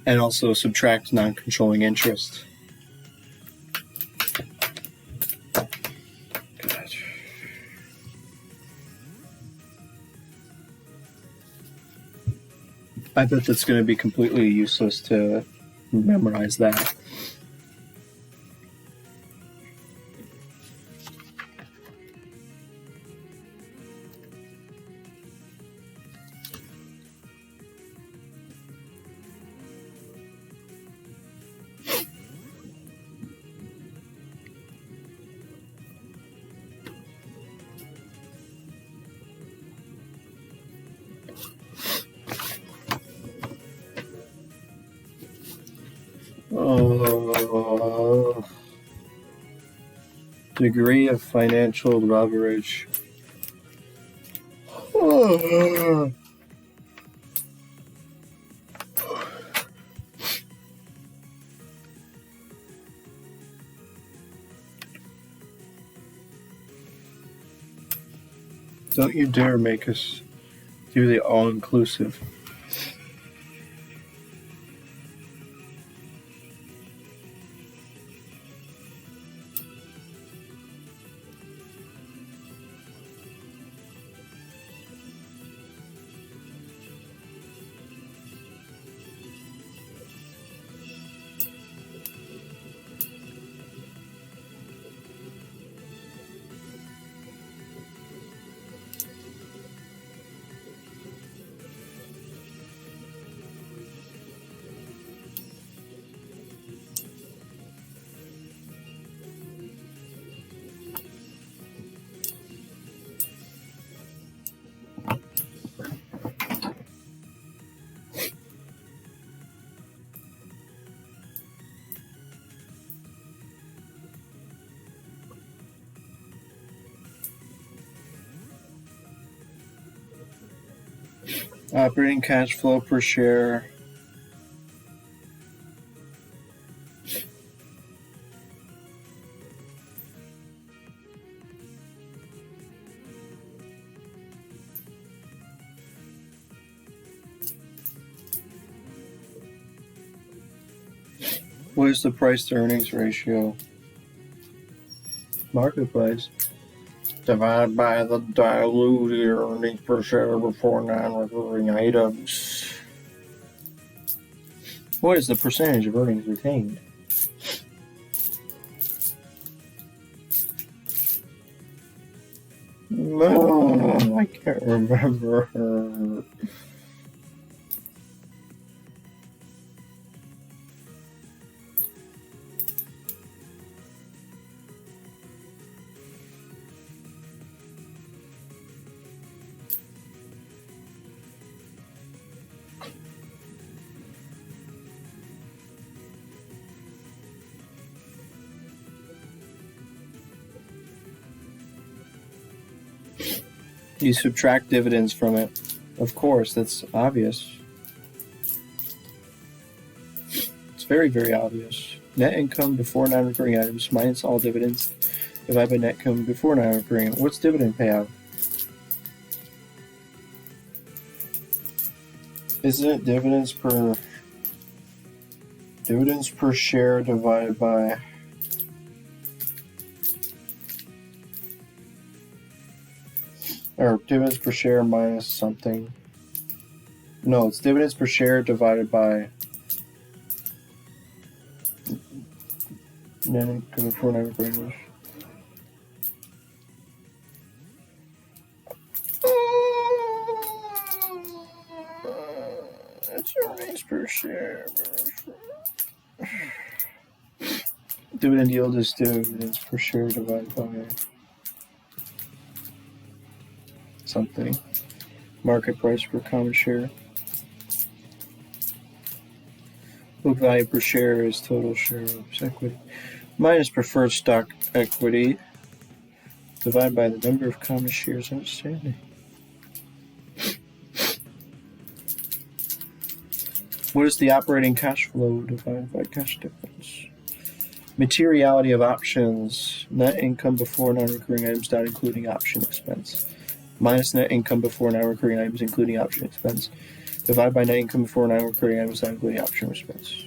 And also subtract non-controlling interest. I bet that's going to be completely useless to memorize that. Degree of financial leverage. Don't you dare make us do the all-inclusive. Operating cash flow per share. What is the price to earnings ratio? market price divided by the diluted earnings per share before non-recurring items. What is the percentage of earnings retained? No, I can't remember. You subtract dividends from it. Of course, that's obvious. It's very, very obvious. Net income before non-recurring items minus all dividends divided by net income before non-recurring. What's dividend payout? Isn't it dividends per share divided by or dividends per share minus something? No, it's dividends per share divided by net income before non-recurring. It's earnings per share. Dividend yield is dividends per share divided by something. Market price per common share. Book value per share is total shareholders' equity minus preferred stock equity divided by the number of common shares outstanding. What is the operating cash flow divided by cash difference? Materiality of options. Net income before non-recurring items not including option expense. Minus net income before non-recurring items including option expense. Divided by net income before non-recurring items not including option expense.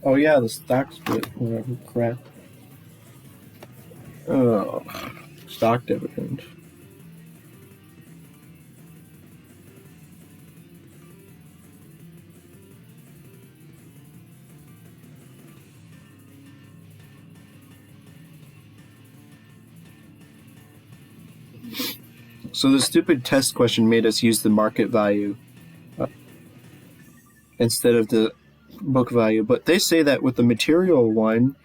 Oh yeah, the stock split, whatever crap. Oh, stock dividend. So the stupid test question made us use the market value instead of the book value, but they say that with the material one,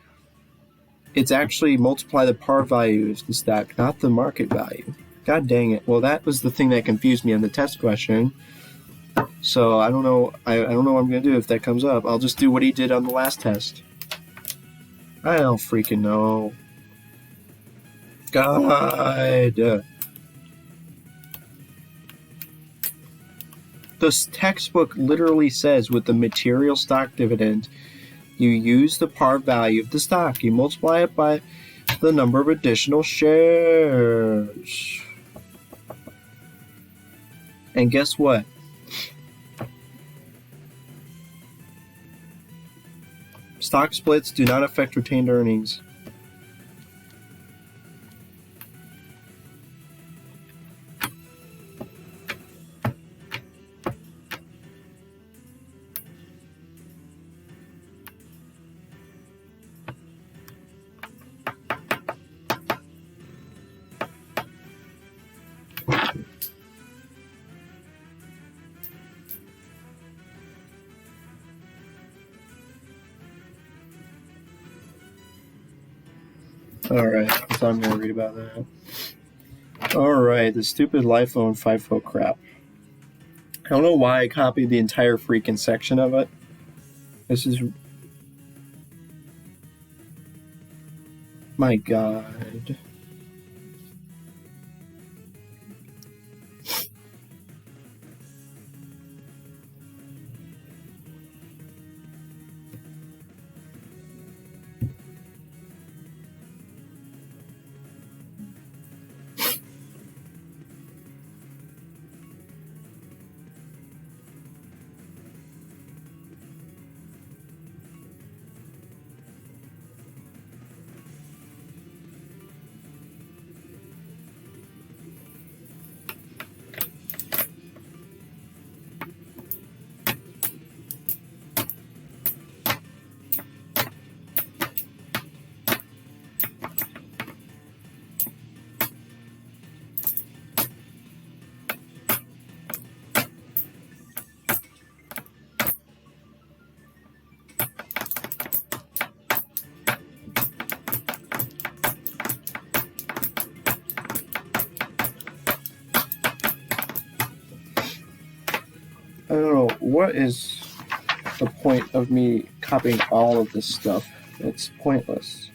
it's actually multiply the par value of the stock, not the market value. God dang it. Well, that was the thing that confused me on the test question. So I don't know. I don't know what I'm going to do if that comes up. I'll just do what he did on the last test. I don't freaking know. God. This textbook literally says with the material stock dividend, you use the par value of the stock. You multiply it by the number of additional shares. And guess what? Stock splits do not affect retained earnings. Alright, that's all I'm going to read about that. Alright, the stupid LifePhone FIFO crap. I don't know why I copied the entire freaking section of it. This is... My God. I don't know, what is the point of me copying all of this stuff? It's pointless.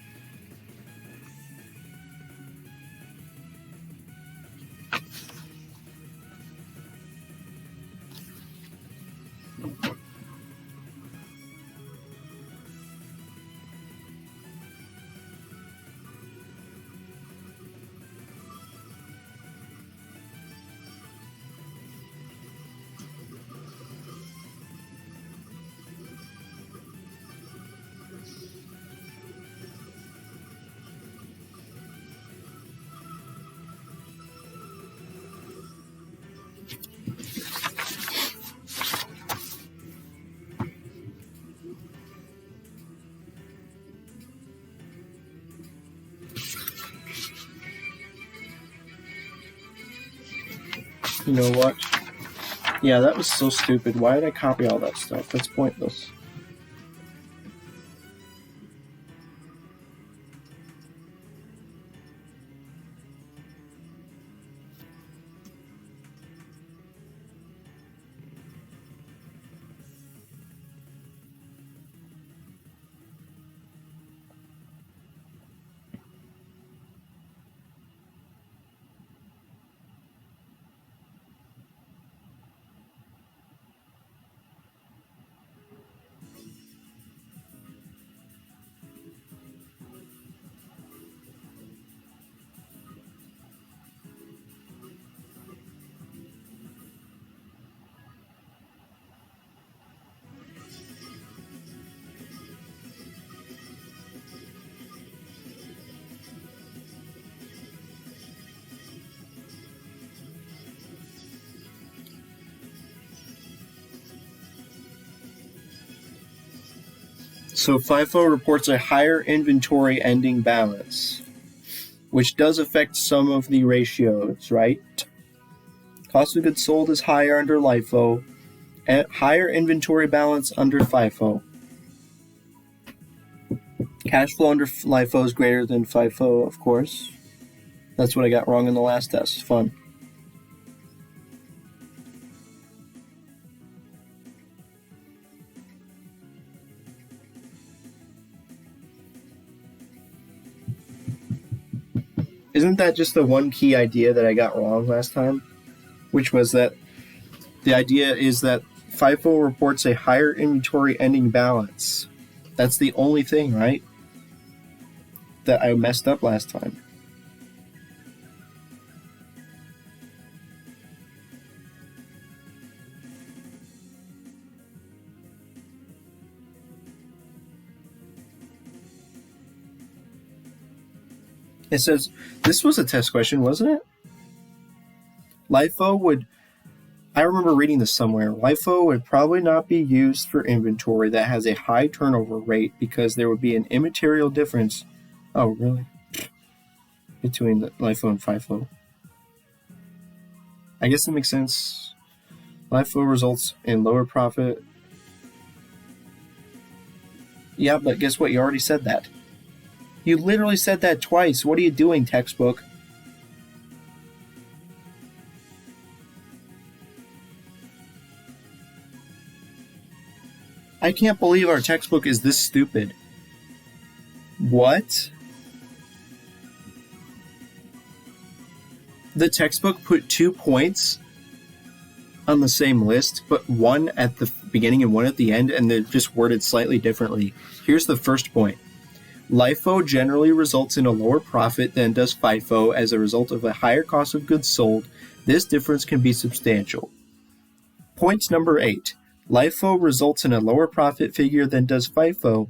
You know what? Yeah, that was so stupid. Why did I copy all that stuff? That's pointless. So FIFO reports a higher inventory ending balance, which does affect some of the ratios, right? Cost of goods sold is higher under LIFO, and higher inventory balance under FIFO. Cash flow under LIFO is greater than FIFO, of course. That's what I got wrong in the last test. Fun. Isn't that just the one key idea that I got wrong last time? Which was that the idea is that FIFO reports a higher inventory ending balance. That's the only thing, right? That I messed up last time. It says, this was a test question, wasn't it? LIFO would, I remember reading this somewhere, LIFO would probably not be used for inventory that has a high turnover rate because there would be an immaterial difference. Oh, really? Between the LIFO and FIFO. I guess that makes sense. LIFO results in lower profit. Yeah, but guess what? You already said that. You literally said that twice. What are you doing, textbook? I can't believe our textbook is this stupid. What? The textbook put 2 points on the same list, but one at the beginning and one at the end, and they're just worded slightly differently. Here's the first point. LIFO generally results in a lower profit than does FIFO as a result of a higher cost of goods sold. This difference can be substantial. Point number 8. LIFO results in a lower profit figure than does FIFO,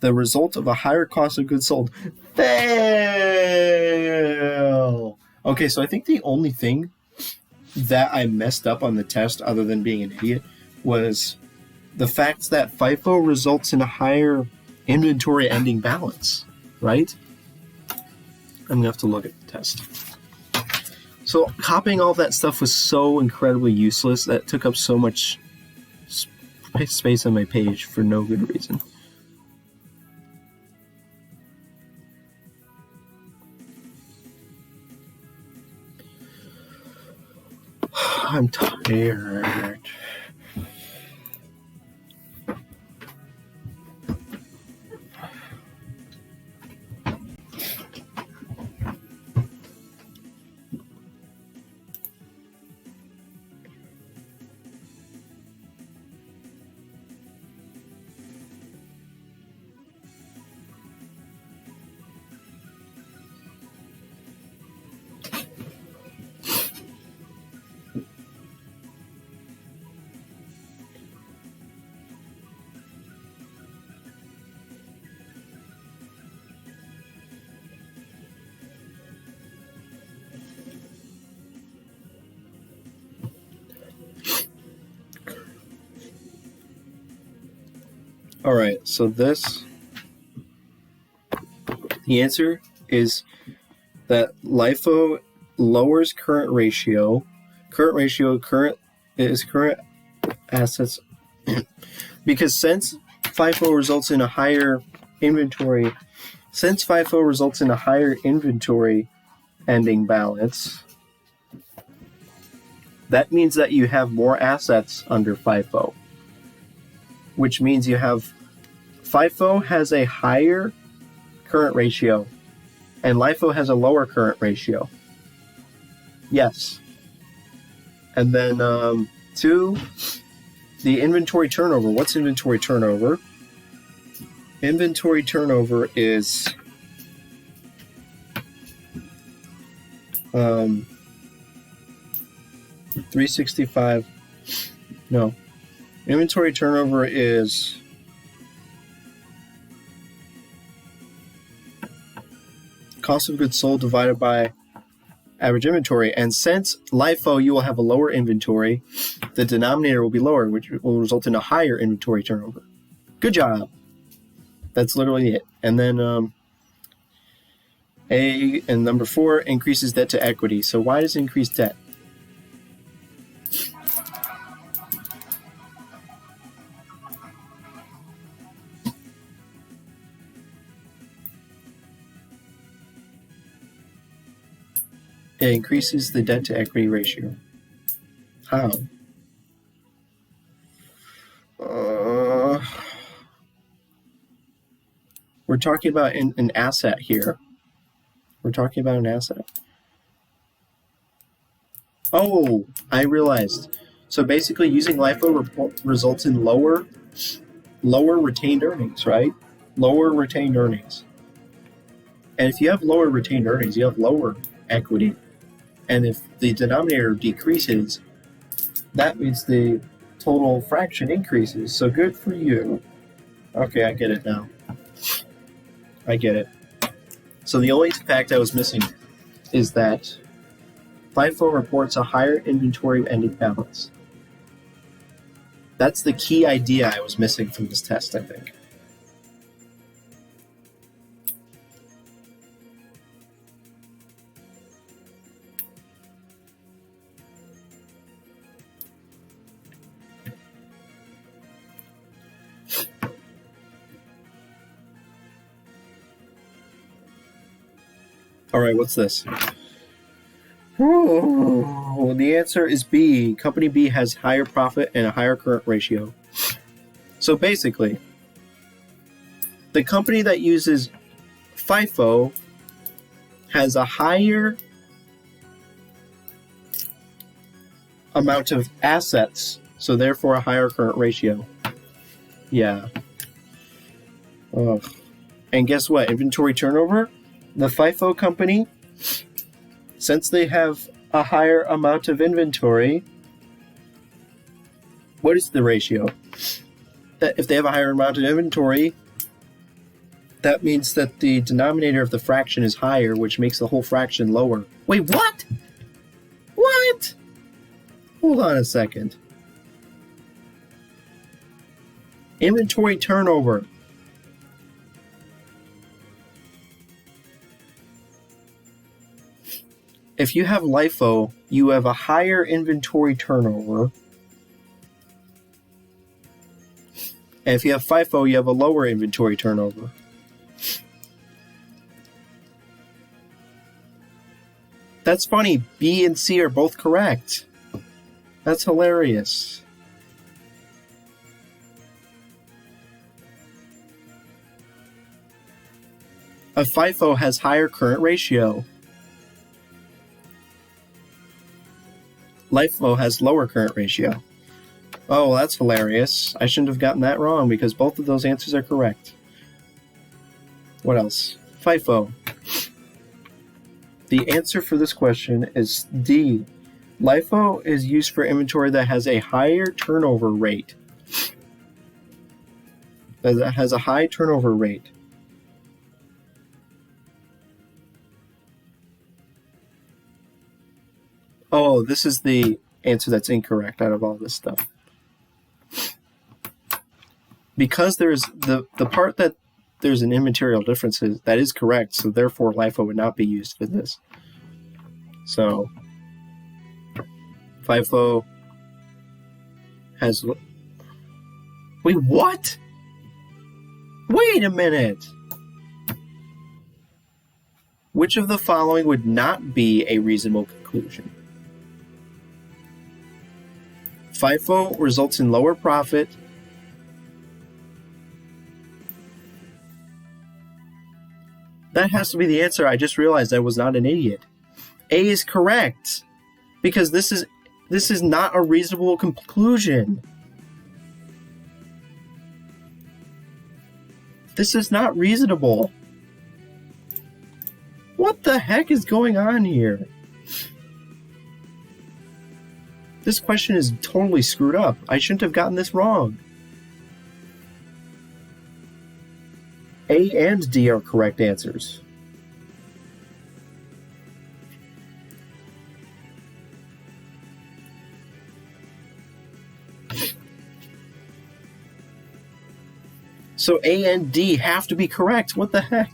the result of a higher cost of goods sold. Fail! Okay, so I think the only thing that I messed up on the test, other than being an idiot, was the fact that FIFO results in a higher inventory ending balance, right? I'm gonna have to look at the test. So copying all that stuff was so incredibly useless that took up so much space on my page for no good reason. I'm tired. All right, so the answer is that LIFO lowers current ratio. Current assets because since FIFO results in a higher inventory ending balance, that means that you have more assets under FIFO, which means you have FIFO has a higher current ratio and LIFO has a lower current ratio. Yes. And then 2, the inventory turnover. What's inventory turnover? Inventory turnover is 365. No. Inventory turnover is cost of goods sold divided by average inventory. And since LIFO, you will have a lower inventory, the denominator will be lower, which will result in a higher inventory turnover. Good job. That's literally it. And then number 4 increases debt to equity. So why does it increase debt? It increases the debt to equity ratio. How? We're talking about an asset here. We're talking about an asset. Oh, I realized. So basically using LIFO results in lower retained earnings, right? Lower retained earnings. And if you have lower retained earnings, you have lower equity. And if the denominator decreases, that means the total fraction increases. So good for you. Okay, I get it now. I get it. So the only fact I was missing is that FIFO reports a higher inventory ending balance. That's the key idea I was missing from this test, I think. All right, what's this? Oh, the answer is B. Company B has higher profit and a higher current ratio. So basically, the company that uses FIFO has a higher amount of assets, so therefore a higher current ratio. Yeah. Ugh. And guess what? Inventory turnover? The FIFO company, since they have a higher amount of inventory, what is the ratio? If they have a higher amount of inventory, that means that the denominator of the fraction is higher, which makes the whole fraction lower. Wait, what? What? Hold on a second. Inventory turnover. If you have LIFO, you have a higher inventory turnover. And if you have FIFO, you have a lower inventory turnover. That's funny. B and C are both correct. That's hilarious. A FIFO has higher current ratio. LIFO has lower current ratio. Oh, that's hilarious. I shouldn't have gotten that wrong because both of those answers are correct. What else? FIFO. The answer for this question is D. LIFO is used for inventory that has a higher turnover rate. That has a high turnover rate. Oh, this is the answer that's incorrect out of all this stuff. because there's the part that there's an immaterial difference that is correct, so therefore LIFO would not be used for this. So FIFO has... Wait, what? Wait a minute! Which of the following would not be a reasonable conclusion? FIFO results in lower profit. That has to be the answer. I just realized I was not an idiot. A is correct, because this is not a reasonable conclusion. This is not reasonable. What the heck is going on here? This question is totally screwed up. I shouldn't have gotten this wrong. A and D are correct answers. So A and D have to be correct. What the heck?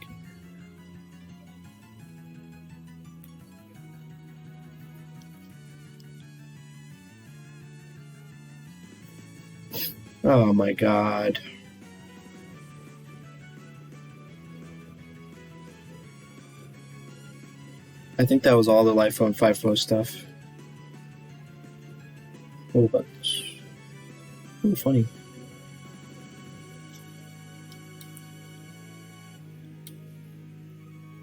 Oh my god. I think that was all the LIFO and FIFO stuff. What about this? Ooh, funny.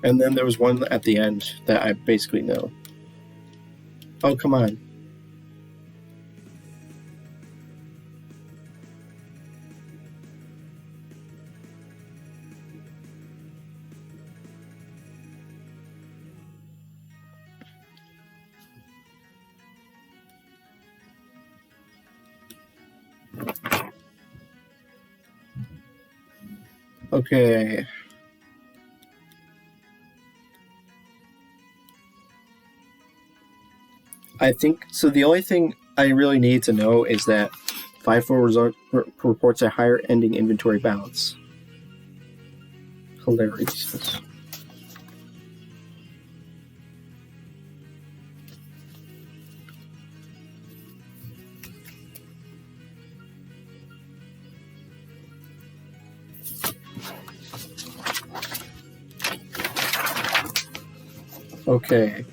And then there was one at the end that I basically know. Oh, come on. Okay. I think, so the only thing I really need to know is that FIFO reports a higher ending inventory balance. Hilarious. Okay.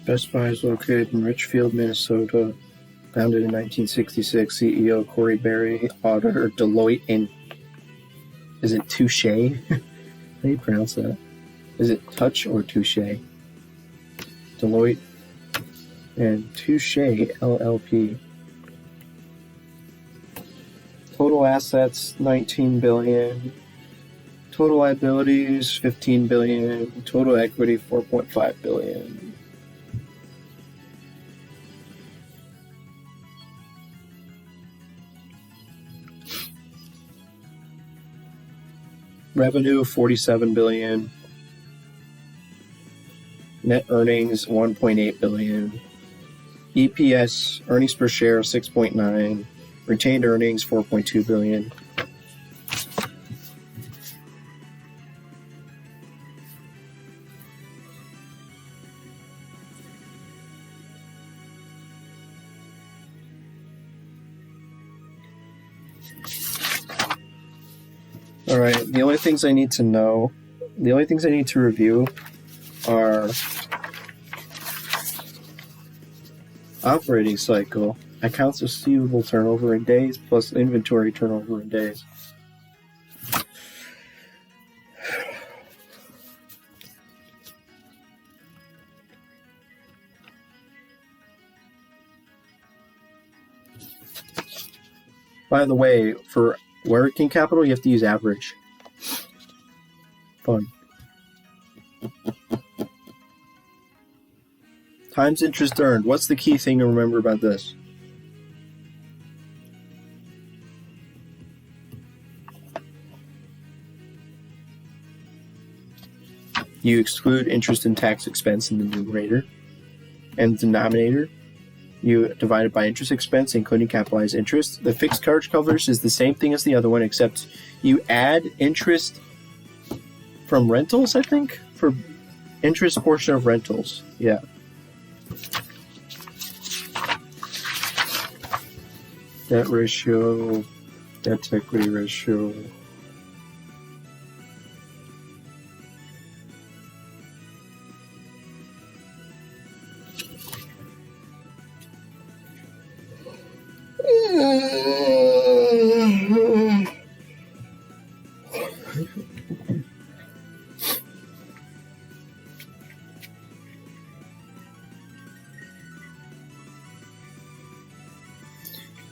Best Buy is located in Richfield, Minnesota. Founded in 1966. CEO Corey Berry. Auditor Deloitte and... Is it Touche? How do you pronounce that? Is it Touch or Touche? Deloitte and Touche LLP. Total assets, $19 billion. Total liabilities, $15 billion. Total equity, $4.5 billion. Revenue, $47 billion. Net earnings, $1.8 billion. EPS, earnings per share, 6.9. Retained earnings, 4.2 billion. All right, the only things I need to know, the only things I need to review are operating cycle, accounts receivable turnover in days, plus inventory turnover in days. By the way, for working capital, you have to use average. Fun. Times interest earned. What's the key thing to remember about this? You exclude interest and tax expense in the numerator and denominator. You divide it by interest expense, including capitalized interest. The fixed charge coverage is the same thing as the other one, except you add interest from rentals, I think? For interest portion of rentals. Yeah. Debt ratio, debt to equity ratio.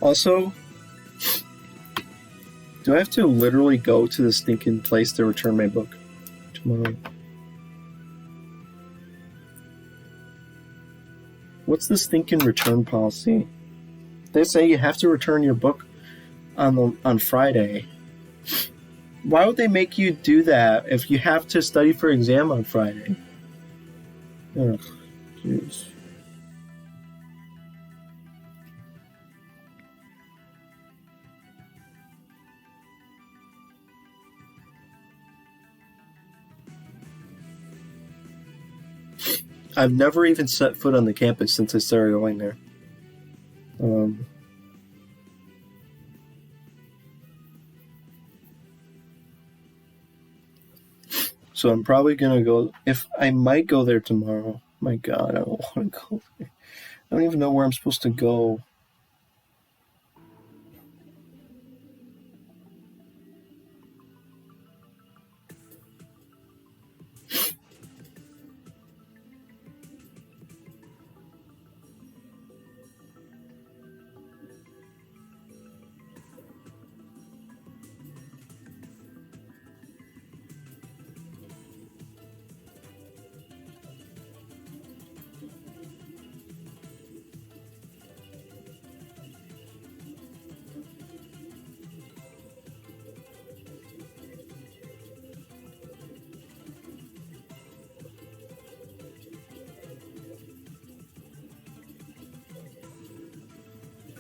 Also, do I have to literally go to the stinking place to return my book tomorrow? What's the stinking return policy? They say you have to return your book on Friday. Why would they make you do that if you have to study for exam on Friday? Ugh, jeez. I've never even set foot on the campus since I started going there. So I'm probably gonna go. If I might go there tomorrow. My God, I don't want to go there. I don't even know where I'm supposed to go.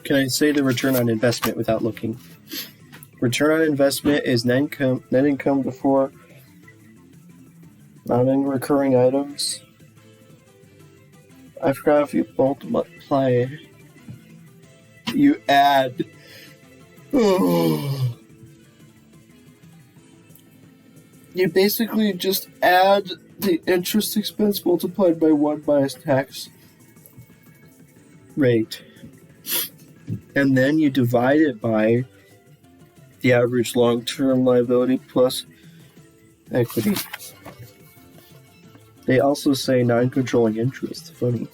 Can I say the return on investment without looking? Return on investment is net income before non-recurring items. I forgot if you multiply. You add. You basically just add the interest expense multiplied by 1 minus tax rate. And then you divide it by the average long-term liability plus equity. They also say non-controlling interest. Funny.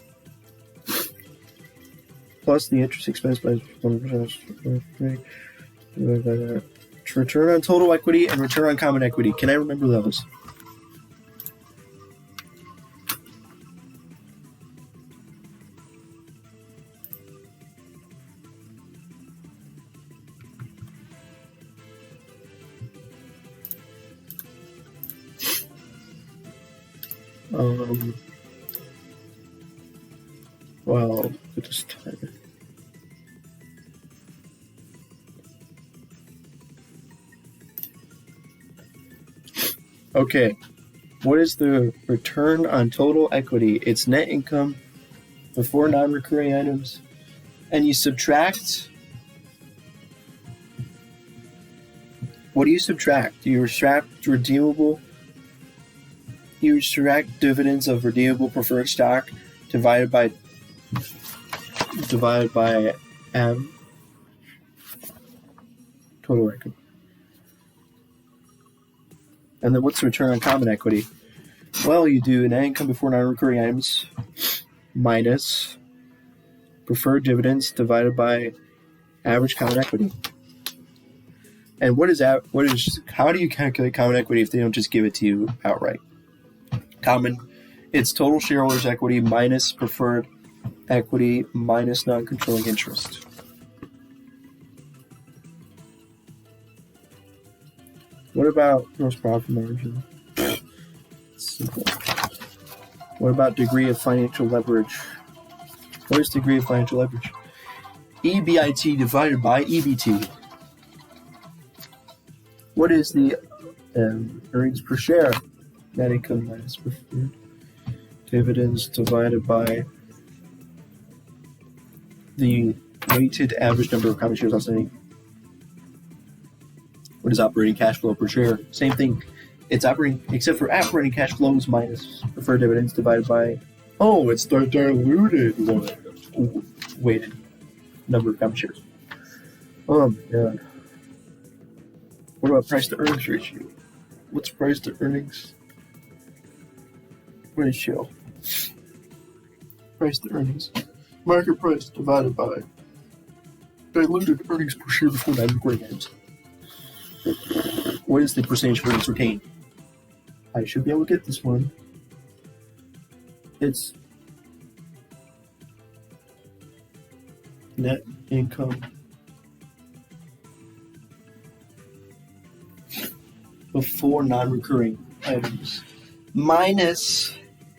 Plus the interest expense by 1%. Return on total equity and return on common equity. Can I remember those? Well, with this timer. Okay, what is the return on total equity? It's net income before non-recurring items, and you subtract. What do you subtract? Do you subtract redeemable? You subtract dividends of redeemable preferred stock divided by M total equity. And then what's the return on common equity? Well, you do net income before non-recurring items minus preferred dividends divided by average common equity. And how do you calculate common equity if they don't just give it to you outright? It's total shareholders' equity minus preferred equity minus non-controlling interest. What about gross profit margin? Simple. What about degree of financial leverage? What is degree of financial leverage? EBIT divided by EBT. What is the earnings per share? Net income minus preferred dividends divided by the weighted average number of common shares outstanding. What is operating cash flow per share? Same thing. It's operating, except for operating cash flows minus preferred dividends divided by, it's the diluted weighted number of common shares. Oh my god. What about price to earnings ratio? What's price to earnings ratio? Price to earnings. Market price divided by diluted earnings per share before non-recurring items. What is the percentage of earnings retained? I should be able to get this one. It's net income before non-recurring items minus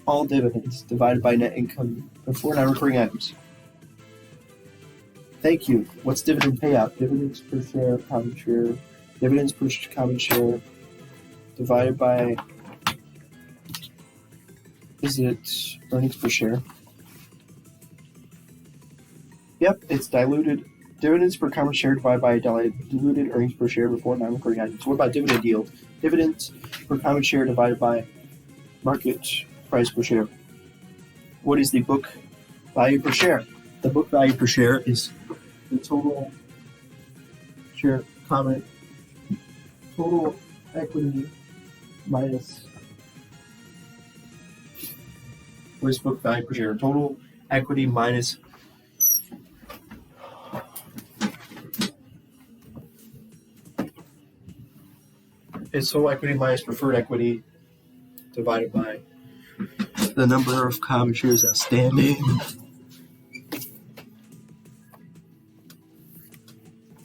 all dividends divided by net income before non-recurring items. Thank you. What's dividend payout? Dividends per share, common share. Dividends per common share divided by, is it earnings per share? Yep, it's diluted. Dividends per common share divided by diluted earnings per share before non-recurring items. What about dividend yield? Dividends per common share divided by market price per share. What is the book value per share? The book value per share is the total share common total equity minus what is book value per share? Total equity minus it's total equity minus preferred equity divided by the number of common shares outstanding.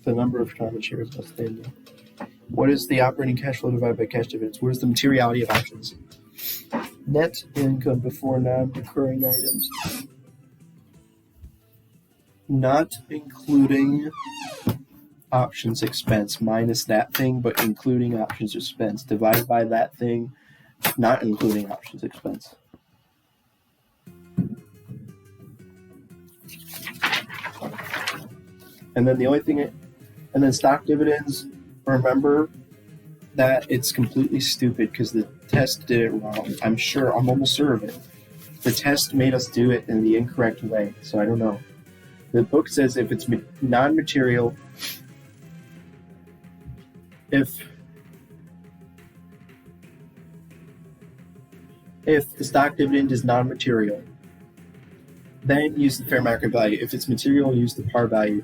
The number of common shares outstanding. What is the operating cash flow divided by cash dividends? What is the materiality of options? Net income before non-recurring items. Not including options expense minus that thing, but including options expense divided by that thing, not including options expense. And then the only thing, and then stock dividends, remember that it's completely stupid because the test did it wrong. I'm almost sure of it. The test made us do it in the incorrect way, so I don't know. The book says if it's non-material, if the stock dividend is non-material, then use the fair market value. If it's material, use the par value,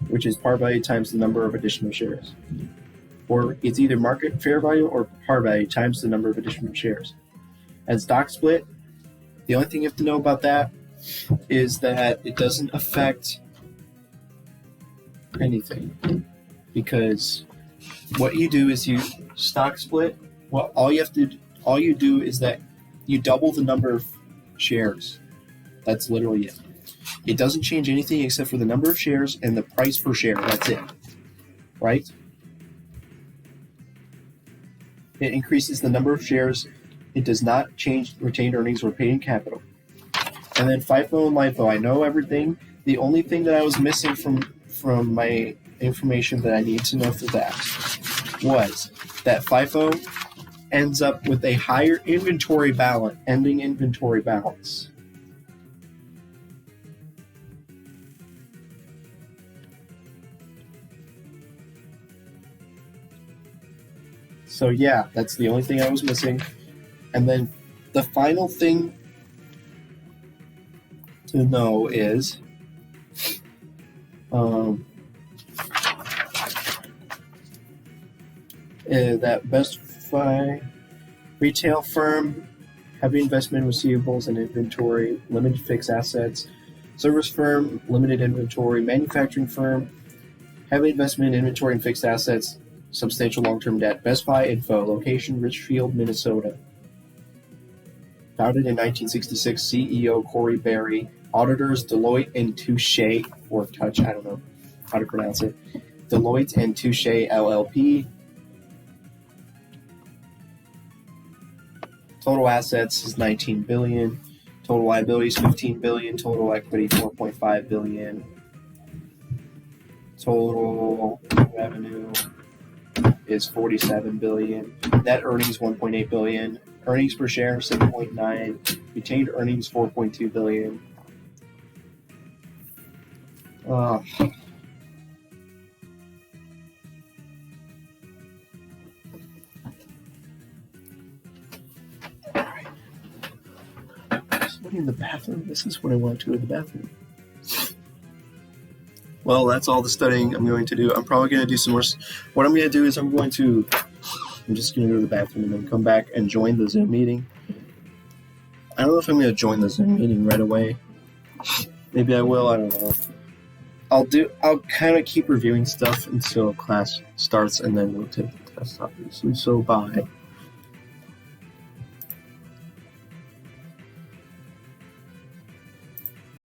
which is par value times the number of additional shares. Or it's either market fair value or par value times the number of additional shares. And stock split, the only thing you have to know about that is that it doesn't affect anything. Because what you do is you stock split, all you do is that You double the number of shares. That's literally it. It doesn't change anything except for the number of shares and the price per share. That's it. Right? It increases the number of shares. It does not change retained earnings or paid-in capital. And then FIFO and LIFO. I know everything. The only thing that I was missing from my information that I need to know for that was that FIFO ends up with a higher inventory balance, ending inventory balance. So yeah, that's the only thing I was missing. And then the final thing to know is that Best Buy retail firm, heavy investment in receivables and inventory, limited fixed assets, service firm, limited inventory, manufacturing firm, heavy investment in inventory and fixed assets, substantial long-term debt. Best Buy info, location Richfield, Minnesota. Founded in 1966, CEO Corey Berry, auditors Deloitte and Touche, or Touch, I don't know how to pronounce it. Deloitte and Touche LLP. Total assets is $19 billion. Total liabilities $15 billion. Total equity $4.5 billion. Total revenue is $47 billion. Net earnings $1.8 billion. Earnings per share $7.9. Retained earnings $4.2 billion. In the bathroom. This is what I want to go to the bathroom. Well, that's all the studying I'm going to do. I'm probably going to do some more. What I'm going to do is I'm just going to go to the bathroom and then come back and join the Zoom meeting. I don't know if I'm going to join the Zoom meeting right away. Maybe I will. I don't know. I'll kind of keep reviewing stuff until class starts and then we'll take the test, obviously. So bye.